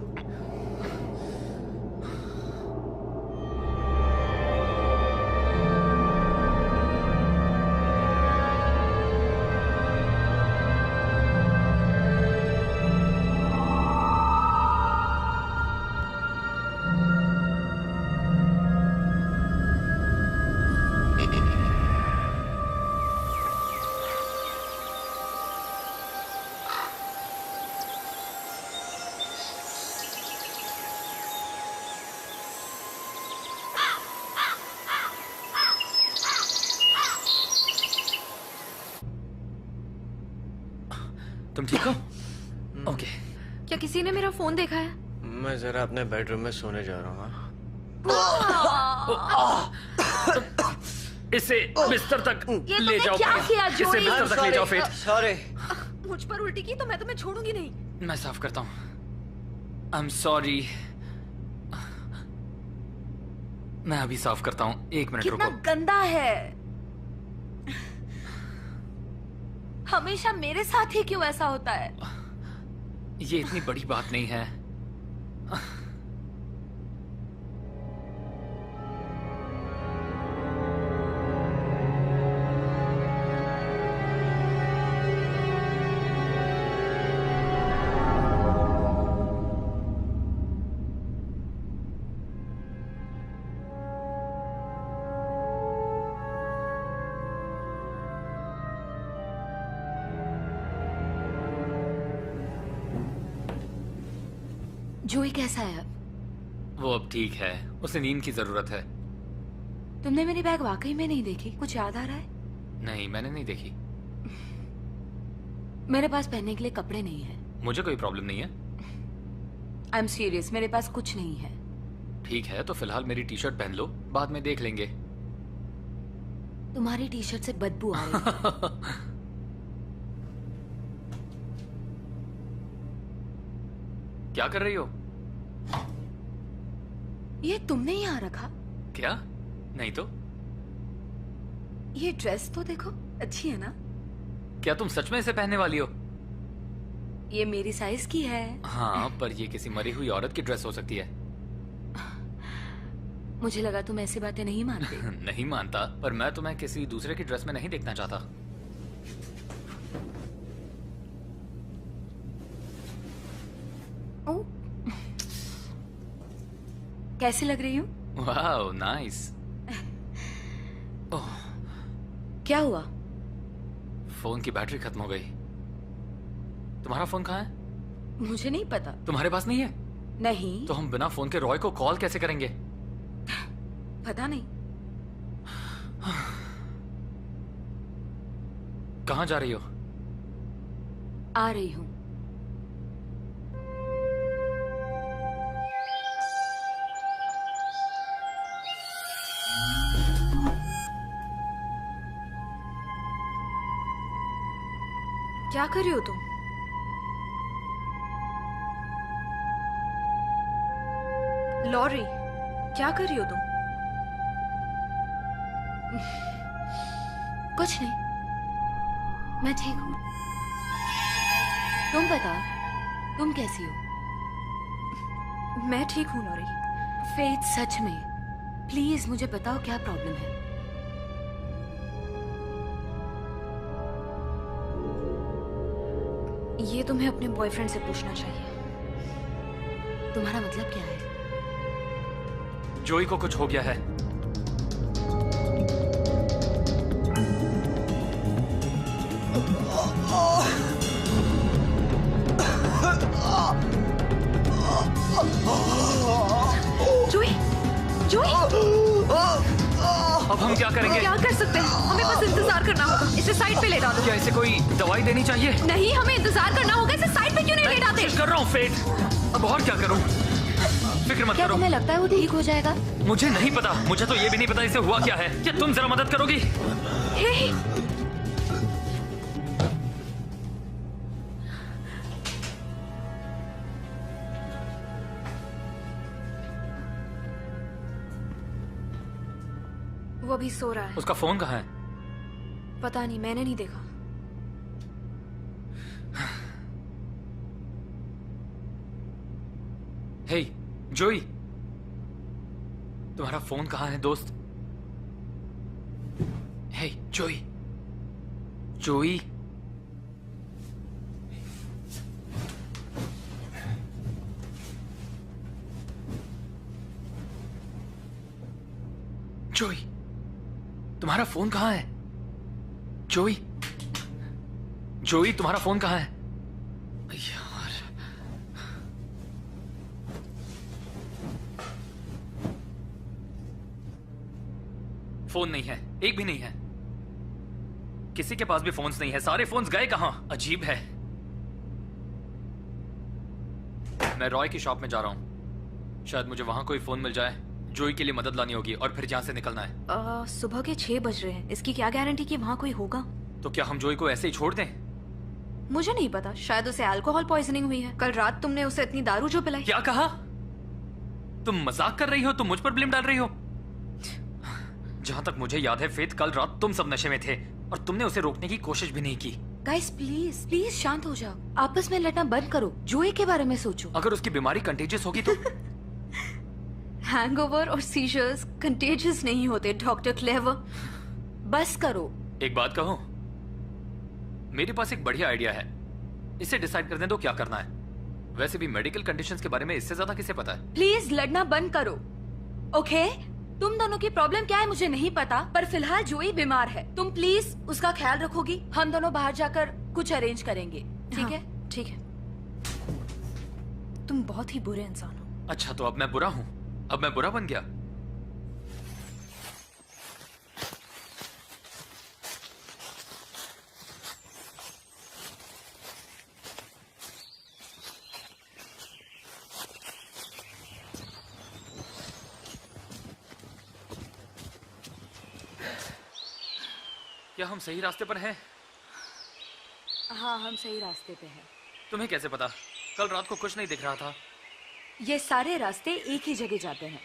तुम ठीक हो? ओके। क्या किसी ने मेरा फोन देखा है? मैं जरा अपने बेडरूम में सोने जा रहा हूँ। इसे बिस्तर तक ये ले जाओ। क्या किया इसे जोई? बिस्तर तक ले जाओ फेट। सॉरी। मुझ पर उल्टी की तो मैं तुम्हें छोड़ूंगी नहीं। मैं साफ करता हूँ। I am sorry. मैं अभी साफ करता हूँ। 1 मिनट कितना रुको। गंदा है। हमेशा मेरे साथ ही क्यों ऐसा होता है? ये इतनी बड़ी बात नहीं है। जोई कैसा है अब? वो अब ठीक है, उसे नींद की जरूरत है। तुमने मेरी बैग वाकई में नहीं देखी? कुछ याद आ रहा है? नहीं, मैंने नहीं देखी। मेरे पास पहनने के लिए कपड़े नहीं है। मुझे कोई प्रॉब्लम नहीं है। आई एम सीरियस, मेरे पास कुछ नहीं है। ठीक है, तो फिलहाल मेरी टी शर्ट पहन लो, बाद में देख लेंगे। तुम्हारी टी शर्ट से बदबू आ रही है। क्या कर रही हो? ये तुमने यहाँ रखा? क्या? नहीं तो। ये ड्रेस तो देखो, अच्छी है ना? क्या तुम सच में इसे पहनने वाली हो? ये मेरी साइज की है। हाँ, पर ये किसी मरी हुई औरत की ड्रेस हो सकती है। मुझे लगा तुम ऐसी बातें नहीं मानते। नहीं मानता, पर मैं तुम्हें किसी दूसरे की ड्रेस में नहीं देखना चाहता। ओ, कैसी लग रही हूँ? वाह, नाइस। क्या हुआ? फोन की बैटरी खत्म हो गई। तुम्हारा फोन कहाँ है? मुझे नहीं पता। तुम्हारे पास नहीं है? नहीं। तो हम बिना फोन के रॉय को कॉल कैसे करेंगे? पता नहीं। कहाँ जा रही हो? आ रही हूँ। क्या कर रही हो तुम? लॉरी, क्या कर रही हो तुम? कुछ नहीं, मैं ठीक हूँ। तुम बता, तुम कैसी हो? मैं ठीक हूँ लॉरी। फेथ, सच में प्लीज मुझे बताओ क्या प्रॉब्लम है। ये तुम्हें अपने बॉयफ्रेंड से पूछना चाहिए। तुम्हारा मतलब क्या है? जोई को कुछ हो गया है। जोई, जोई, अब हम क्या करेंगे? क्या कर सकते हैं? हमें बस इंतजार करना होगा। इसे साइड पे ले डालो। क्या इसे कोई दवाई देनी चाहिए? नहीं, हमें इंतजार करना होगा। इसे साइड पे क्यों नहीं ले डाते? कोशिश कर रहा हूँ फेथ। अब और क्या करूँ? फिक्र मत क्या करो। तुम्हें लगता है वो ठीक हो जाएगा? मुझे नहीं पता। मुझे तो ये भी नहीं पता इसे हुआ क्या है। क्या तुम जरा मदद करोगी? हे, वो अभी सो रहा है। उसका फोन कहाँ है? पता नहीं, मैंने नहीं देखा। हे जोई, तुम्हारा फोन कहाँ है दोस्त? हे जोई, जोई, जोई, तुम्हारा फोन कहाँ है? जोई, जोई, तुम्हारा फोन कहाँ है? यार, फोन नहीं है, एक भी नहीं है। किसी के पास भी फोन्स नहीं है। सारे फोन्स गए कहां? अजीब है। मैं रॉय की शॉप में जा रहा हूं। शायद मुझे वहां कोई फोन मिल जाए। जोई के लिए मदद लानी होगी और फिर यहां से निकलना है। सुबह के 6 बज रहे हैं। इसकी क्या गारंटी कि वहाँ कोई होगा? तो क्या हम जोई को ऐसे ही छोड़ दें? मुझे नहीं पता, शायद उसे अल्कोहल पॉइजनिंग हुई है। कल रात तुमने उसे इतनी दारू जो पिलाई। क्या कहा? तुम मजाक कर रही हो? तुम मुझ पर ब्लेम डाल रही हो? जहां तक मुझे याद है फेथ, कल रात तुम सब नशे में थे और तुमने उसे रोकने की कोशिश भी नहीं की। गाइस प्लीज प्लीज शांत हो जाओ। आपस में लड़ना बंद करो। जोई के बारे में सोचो। अगर उसकी बीमारी कंटेजियस होगी तो? हैंगओवर और सीजर्स कंटेजियस नहीं होते डॉक्टर क्लेवर। बस करो। एक बात कहो, मेरे पास एक बढ़िया आइडिया है। इसे डिसाइड कर दें तो क्या करना है। वैसे भी मेडिकल कंडीशंस के बारे में इससे ज्यादा किसे पता है? प्लीज लड़ना बंद करो। ओके, तुम दोनों की प्रॉब्लम क्या है मुझे नहीं पता, पर फिलहाल जोई बीमार है। तुम प्लीज उसका ख्याल रखोगी। हम दोनों बाहर जाकर कुछ अरेंज करेंगे, ठीक है? ठीक है। तुम बहुत ही बुरे इंसान हो। अच्छा, तो अब मैं बुरा हूँ? अब मैं बुरा बन गया? क्या हम सही रास्ते पर हैं? हाँ, हम सही रास्ते पे हैं। तुम्हें कैसे पता? कल रात को कुछ नहीं दिख रहा था। ये सारे रास्ते एक ही जगह जाते हैं।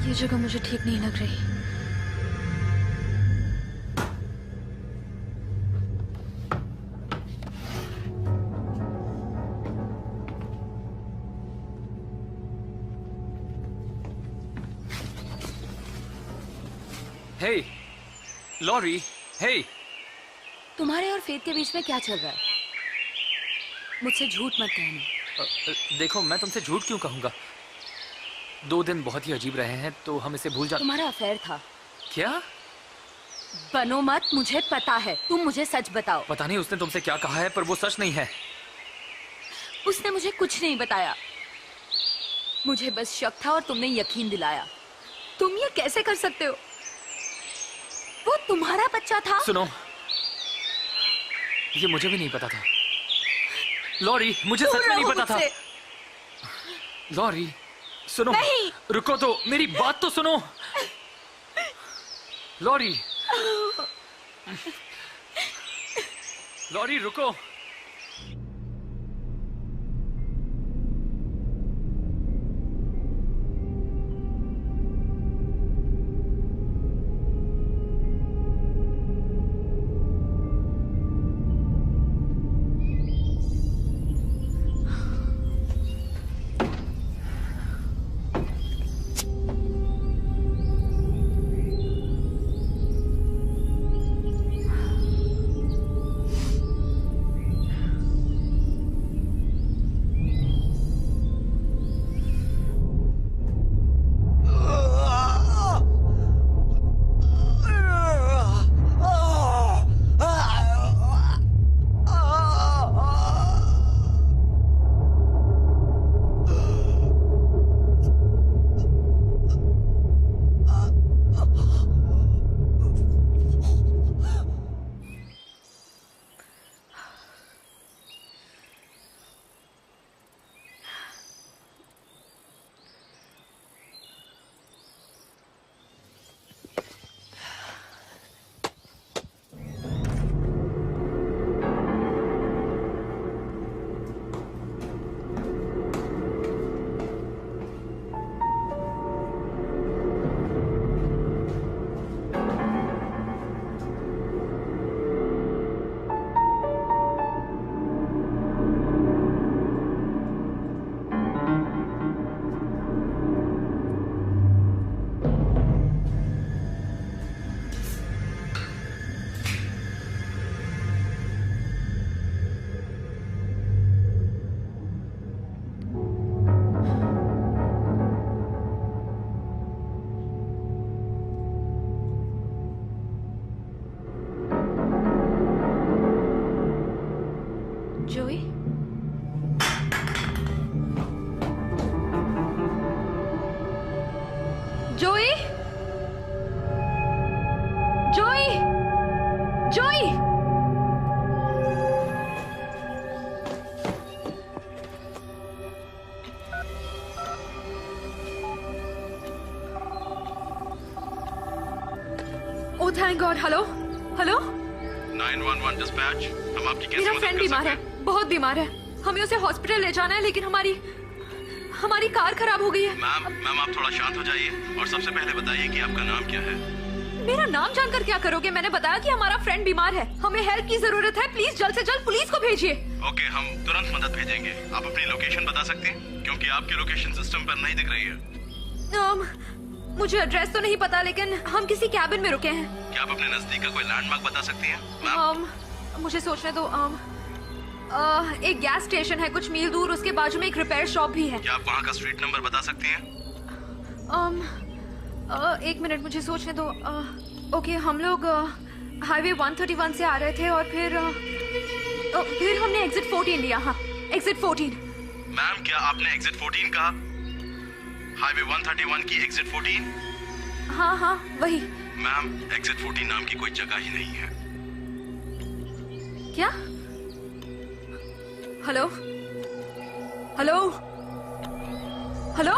ये जगह मुझे ठीक नहीं लग रही। हे, लॉरी, हे। तुम्हारे और फेथ के बीच में क्या चल रहा है? मुझसे झूठ मत कहना। देखो, मैं तुमसे झूठ क्यों कहूंगा? 2 दिन बहुत ही अजीब रहे हैं, तो हम इसे भूल जा। तुम्हारा अफेयर था। क्या? बनो मत, मुझे पता है। तुम मुझे सच बताओ। पता नहीं उसने तुमसे क्या कहा है, पर वो सच नहीं है। उसने मुझे कुछ नहीं बताया। मुझे बस शक था और तुमने यकीन दिलाया। तुम ये कैसे कर सकते हो? वो तुम्हारा बच्चा था। सुनो, ये मुझे भी नहीं पता था। लॉरी, मुझे सच में नहीं पता था। लॉरी, सुनो। नहीं। रुको तो, मेरी बात तो सुनो। लॉरी, लॉरी रुको। जोई? Joey? Joey? Joey? Oh thank God. Hello hello 911 dispatch, हम आपकी कैसे मेरा मदद फ्रेंड कर बीमार सकते है, हैं? बहुत बीमार है। हमें उसे हॉस्पिटल ले जाना है, लेकिन हमारी कार खराब हो गई है। मैम आप थोड़ा शांत हो जाइए और सबसे पहले बताइए कि आपका नाम क्या है? मेरा नाम जानकर क्या करोगे? मैंने बताया कि हमारा फ्रेंड बीमार है, हमें हेल्प की जरूरत है। प्लीज जल्द से जल्द पुलिस को भेजिए। ओके, हम तुरंत मदद भेजेंगे। आप अपनी लोकेशन बता सकते हैं, क्योंकि आपकी लोकेशन सिस्टम पर नहीं दिख रही है। मुझे एड्रेस तो नहीं पता, लेकिन हम किसी कैबिन में रुके हैं। क्या आप अपने नजदीक का कोई लैंडमार्क बता सकती हैं मैम? मुझे सोचने दो। एक गैस स्टेशन है कुछ मील दूर, उसके बाजू में एक रिपेयर शॉप भी है। क्या आप वहाँ का स्ट्रीट नंबर बता सकती हैं? एक मिनट, मुझे सोचने दो। ओके, हम लोग हाईवे 131 से आ रहे थे और फिर हमने एग्जिट 14 लिया। हाँ, एग्जिट 14। मैम, क्या आपने एग्जिट 14 कहा? हाईवे 131 की एग्जिट 14? हाँ हाँ, वही। मैम, एग्जिट 14 नाम की कोई जगह ही नहीं है। क्या? हेलो हेलो हेलो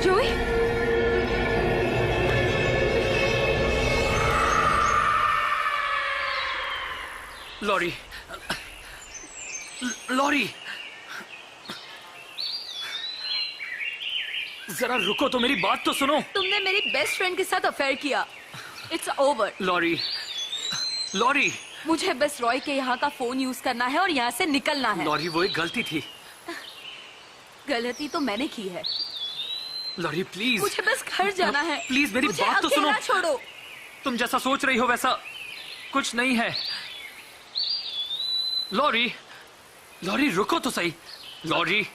जोई? लॉरी, लॉरी, जरा रुको तो, मेरी बात तो सुनो। तुमने मेरी बेस्ट फ्रेंड के साथ अफेयर किया। It's over. लॉरी, लॉरी, मुझे बस रॉय के यहाँ का फोन यूज करना है और यहाँ से निकलना है। लॉरी, वो एक गलती थी। गलती तो मैंने की है। लॉरी प्लीज, मुझे बस घर जाना है। प्लीज मेरी मुझे बात तो सुनो। अकेला छोड़ो। तुम जैसा सोच रही हो वैसा कुछ नहीं है। लॉरी, लॉरी रुको तो सही। लॉरी,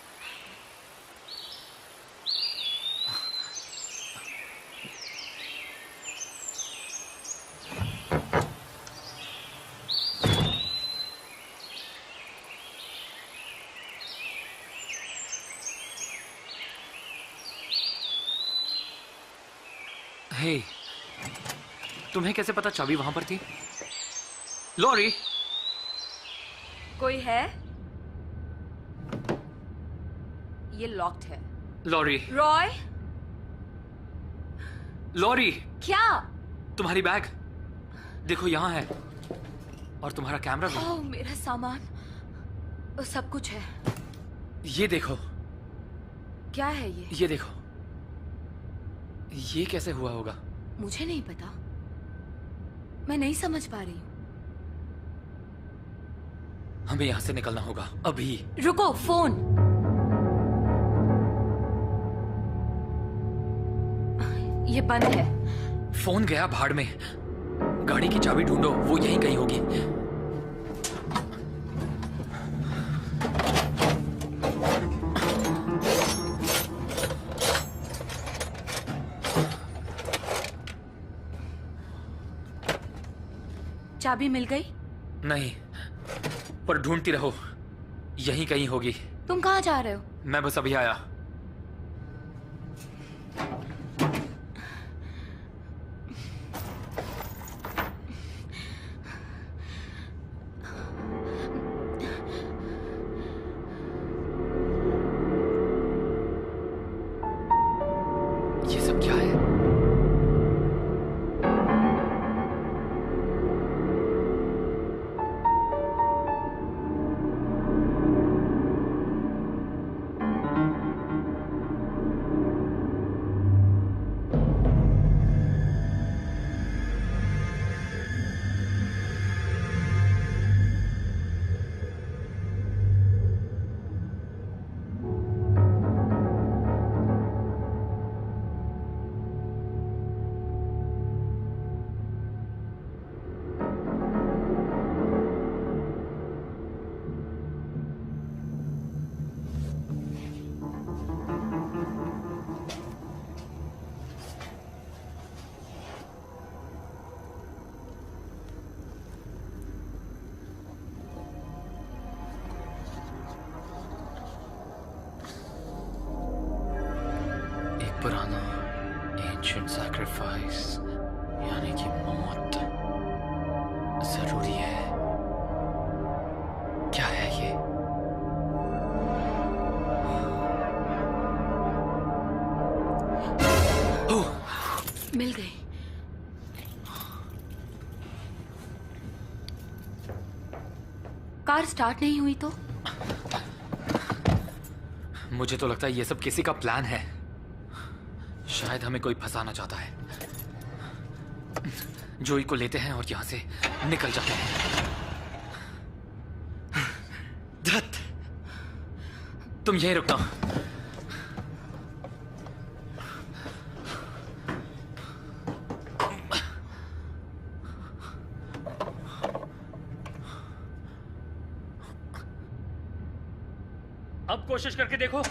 हे, तुम्हें कैसे पता चाबी वहां पर थी? लॉरी, कोई है? ये लॉक्ड है। लॉरी, रॉय? लॉरी, क्या? तुम्हारी बैग देखो, यहाँ है, और तुम्हारा कैमरा भी। ओह, मेरा सामान, सब कुछ है। ये देखो। क्या है ये? ये देखो। ये कैसे हुआ होगा? मुझे नहीं पता, मैं नहीं समझ पा रही हूँ। हमें यहाँ से निकलना होगा अभी। रुको, फोन। ये बंद है। फोन गया भाड़ में। गाड़ी की चाबी ढूंढो, वो यहीं कहीं होगी। चाबी मिल गई? नहीं, पर ढूंढती रहो, यहीं कहीं होगी। तुम कहाँ जा रहे हो? मैं बस अभी आया। ये सब क्या है? एंशिएंट सैक्रिफाइस, यानी कि मौत जरूरी है। क्या है ये? ओह, मिल गई। कार स्टार्ट नहीं हुई तो? मुझे तो लगता है ये सब किसी का प्लान है। शायद हमें कोई फंसाना चाहता है। जोई को लेते हैं और यहां से निकल जाते हैं। धत, तुम यहीं रुकना। अब कोशिश करके देखो।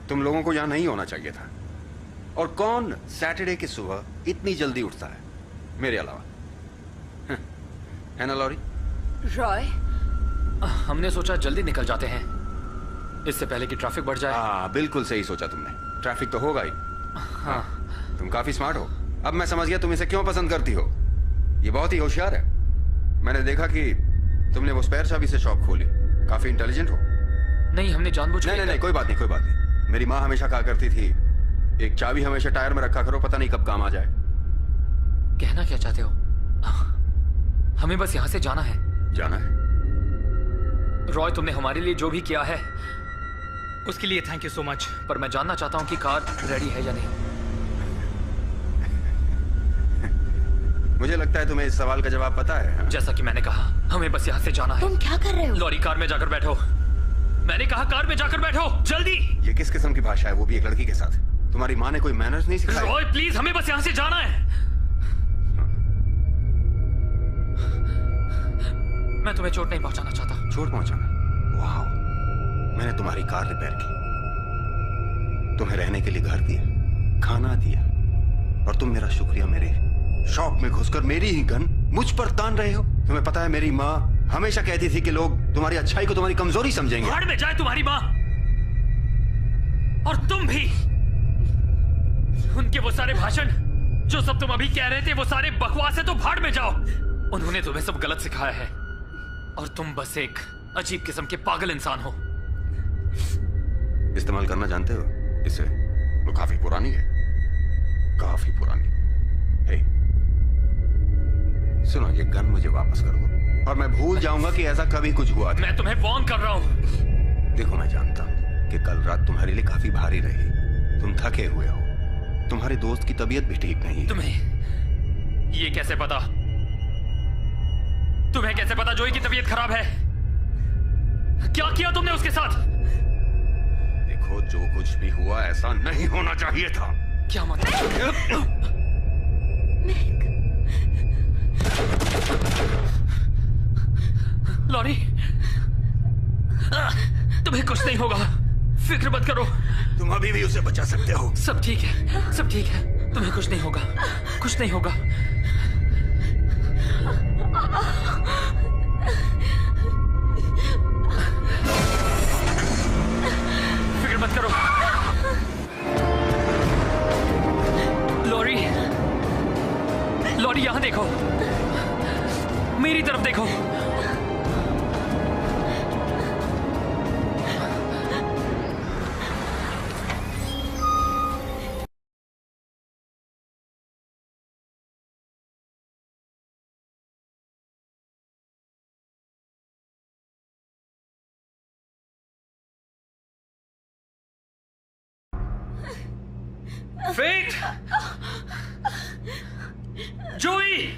तुम लोगों को यहां नहीं होना चाहिए था। और कौन सैटरडे की सुबह इतनी जल्दी उठता है मेरे अलावा? है ना लॉरी? रॉय, हमने सोचा जल्दी निकल जाते हैं, इससे पहले कि ट्रैफिक बढ़ जाए। हाँ, बिल्कुल सही सोचा तुमने। ट्रैफिक तो होगा ही। हाँ, तुम काफी स्मार्ट हो। अब मैं समझ गया तुम इसे क्यों पसंद करती हो। ये बहुत ही होशियार है। मैंने देखा कि तुमने वो स्पेयर चाबी से शॉप खोली। काफी इंटेलिजेंट हो। नहीं, हमने जानबूझ के। नहीं, कोई बात नहीं, कोई बात नहीं। मेरी माँ हमेशा कहा करती थी, एक चाबी हमेशा टायर में रखा करो, पता नहीं कब काम आ जाए। कहना क्या चाहते हो? हमें बस यहां से जाना है। जाना है? रॉय, तुमने हमारे लिए जो भी किया है उसके लिए थैंक यू सो मच। पर मैं जानना चाहता हूं कि कार रेडी है या नहीं। मुझे लगता है तुम्हें इस सवाल का जवाब पता है। हाँ? जैसा कि मैंने कहा, हमें बस यहाँ से जाना है। तुम क्या कर रहे हो? लॉरी, कार में जाकर बैठो। मैंने कहा कार में जाकर बैठो, जल्दी। ये किस किस्म की भाषा है, वो भी एक लड़की के साथ? तुम्हारी माँ ने कोई मैनर्स नहीं सिखाए? रॉय प्लीज, हमें बस यहाँ से जाना है। मैं तुम्हें चोट नहीं पहुंचाना चाहता। चोट पहुंचाना? वाह, मैंने तुम्हारी कार रिपेयर की, तुम्हें रहने के लिए घर दिया, खाना दिया, और तुम मेरा शुक्रिया मेरे शॉप में घुसकर मेरी ही गन मुझ पर तान रहे हो। तुम्हें पता है मेरी माँ हमेशा कहती थी कि लोग तुम्हारी अच्छाई को तुम्हारी कमजोरी समझेंगे। भाड़ में जाए तुम्हारी माँ, और तुम भी। उनके वो सारे भाषण जो सब तुम अभी कह रहे थे, वो सारे बकवास है, तो भाड़ में जाओ। उन्होंने तुम्हें सब गलत सिखाया है और तुम बस एक अजीब किस्म के पागल इंसान हो। इस्तेमाल करना जानते हो इसे? वो काफी पुरानी है, काफी पुरानी। हे, सुनो, ये गन मुझे वापस कर दो और मैं भूल जाऊंगा कि ऐसा कभी कुछ हुआ था। मैं तुम्हें वार्न कर रहा हूं। देखो, मैं जानता हूं कि कल रात तुम्हारे लिए काफी भारी रही। तुम थके हुए हो, तुम्हारे दोस्त की तबीयत भी ठीक नहीं है। तुम्हें ये कैसे पता? तुम्हें कैसे पता जोई की तबीयत खराब है? क्या किया तुमने उसके साथ? देखो, जो कुछ भी हुआ ऐसा नहीं होना चाहिए था। क्या मतलब? लॉरी, तुम्हें कुछ नहीं होगा, फिक्र मत करो। तुम अभी भी उसे बचा सकते हो। सब ठीक है, सब ठीक है, तुम्हें कुछ नहीं होगा, कुछ नहीं होगा। फिक्र मत करो। लॉरी, लॉरी यहां देखो, मेरी तरफ देखो। Fate! Joey!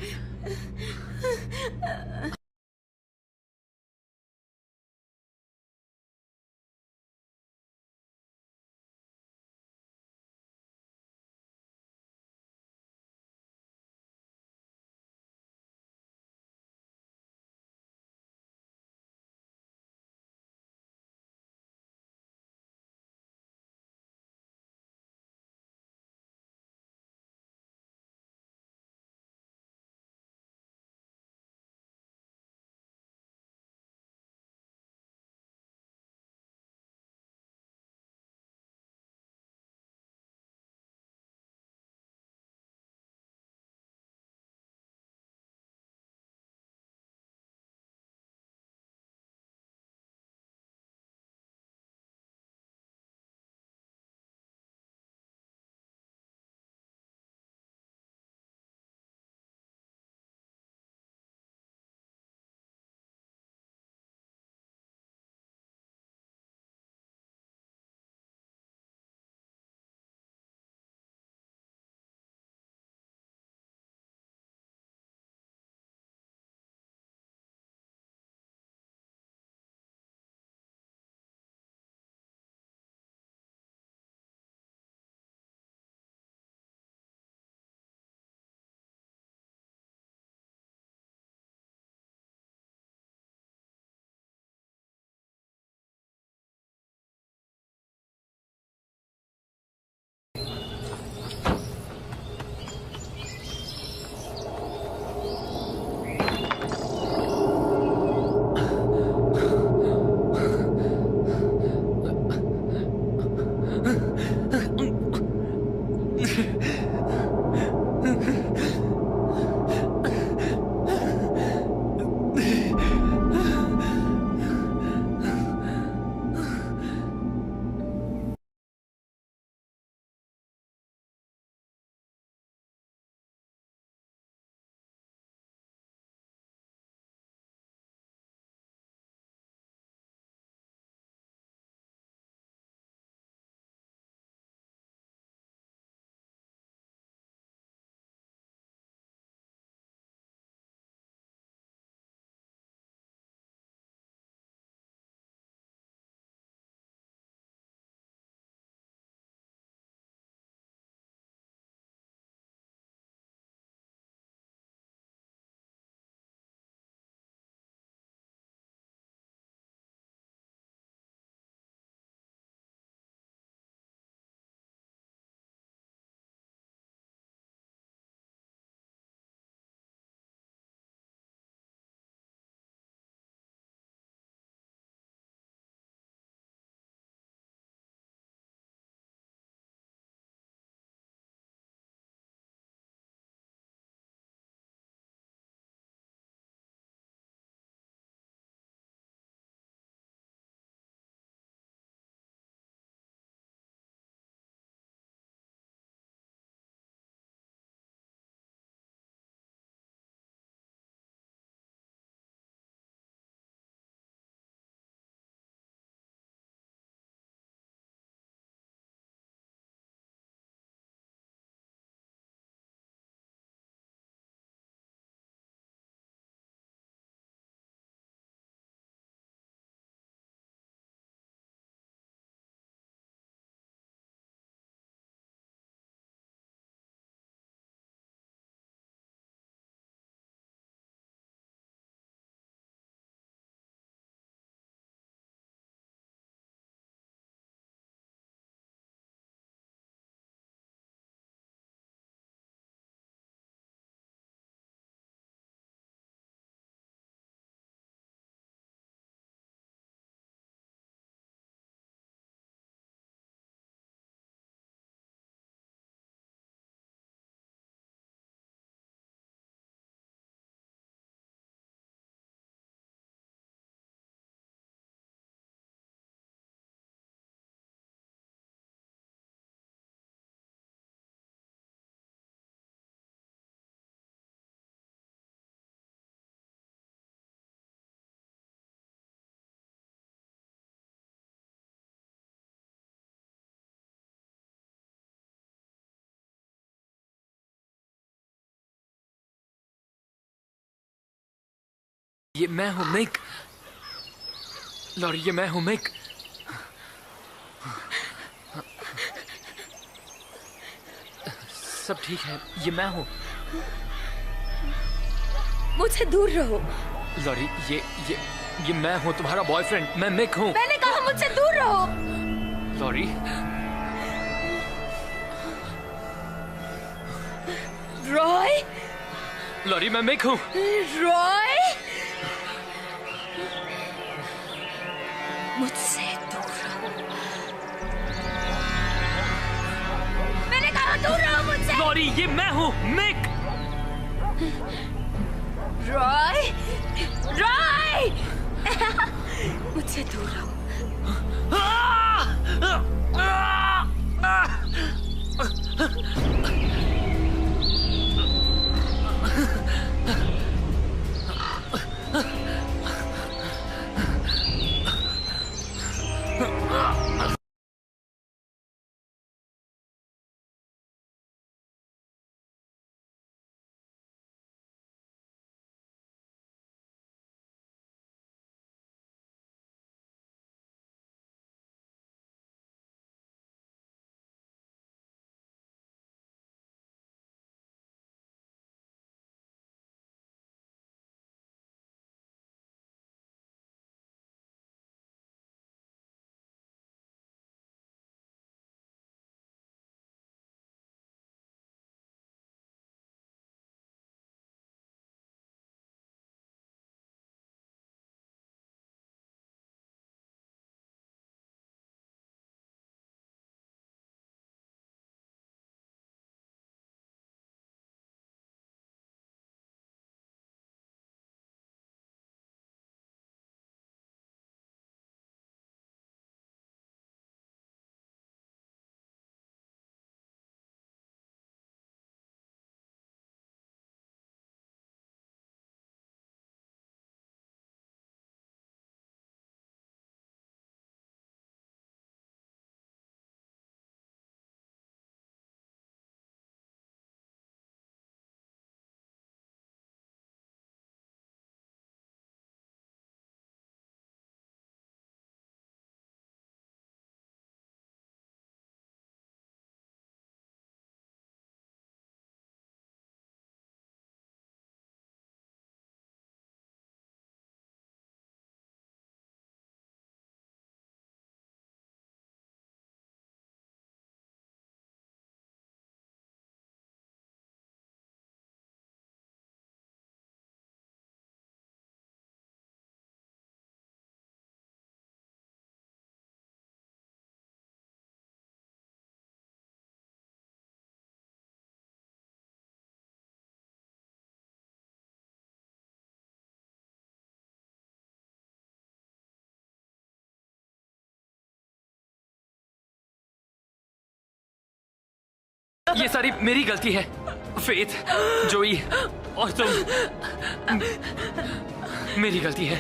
ये मैं हूँ मिक। लॉरी, ये मैं हूँ मिक। सब ठीक है, ये मैं हूँ। मुझसे दूर रहो। लॉरी, ये मैं हूँ, तुम्हारा बॉयफ्रेंड। मैं मिक हूँ। मैंने कहा मुझसे दूर रहो। लॉरी, रॉय। लॉरी, मैं मिक हूँ। रॉय, मुझसे दूर रहो। मैंने कहा दूर रहो मुझसे। लॉरी, ये मैं हूँ मिक। रॉय, रॉय, मुझसे दूर रहो। ये सारी मेरी गलती है। फेथ, जोई और तुम, मेरी गलती है।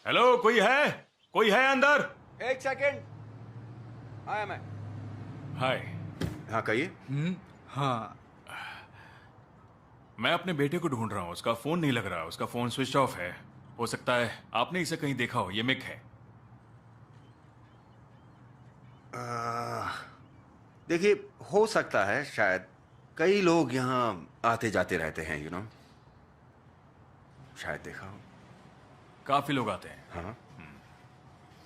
हेलो, कोई है? कोई है अंदर? एक सेकंड, आया मैं। हाय। हाँ कहिए। हाँ, मैं अपने बेटे को ढूंढ रहा हूँ। उसका फोन नहीं लग रहा, उसका फोन स्विच ऑफ है। हो सकता है आपने इसे कहीं देखा हो। ये मिक है। देखिए, हो सकता है, शायद कई लोग यहाँ आते जाते रहते हैं, यू नो, शायद देखा हो। काफी लोग आते हैं। हाँ।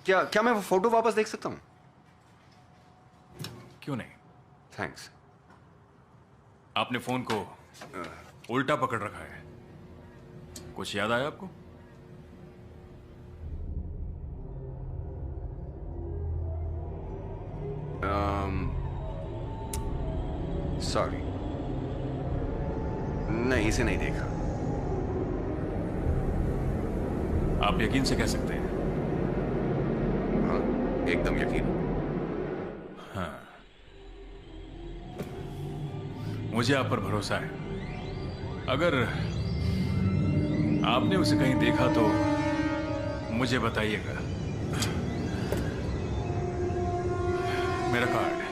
क्या मैं वो फोटो वापस देख सकता हूँ? क्यों नहीं? थैंक्स। आपने फोन को उल्टा पकड़ रखा है। कुछ याद आया आपको? सॉरी, नहीं, इसे नहीं देखा। आप यकीन से कह सकते हैं? हाँ, एकदम यकीन। हाँ, मुझे आप पर भरोसा है। अगर आपने उसे कहीं देखा तो मुझे बताइएगा। मेरा कार्ड।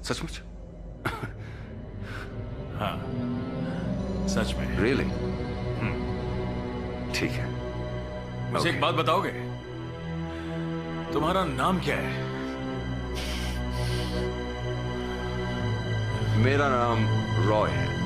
सचमुच? हाँ, सच में। रियली? ठीक है। मुझे एक बात बताओगे? तुम्हारा नाम क्या है? मेरा नाम रॉय है।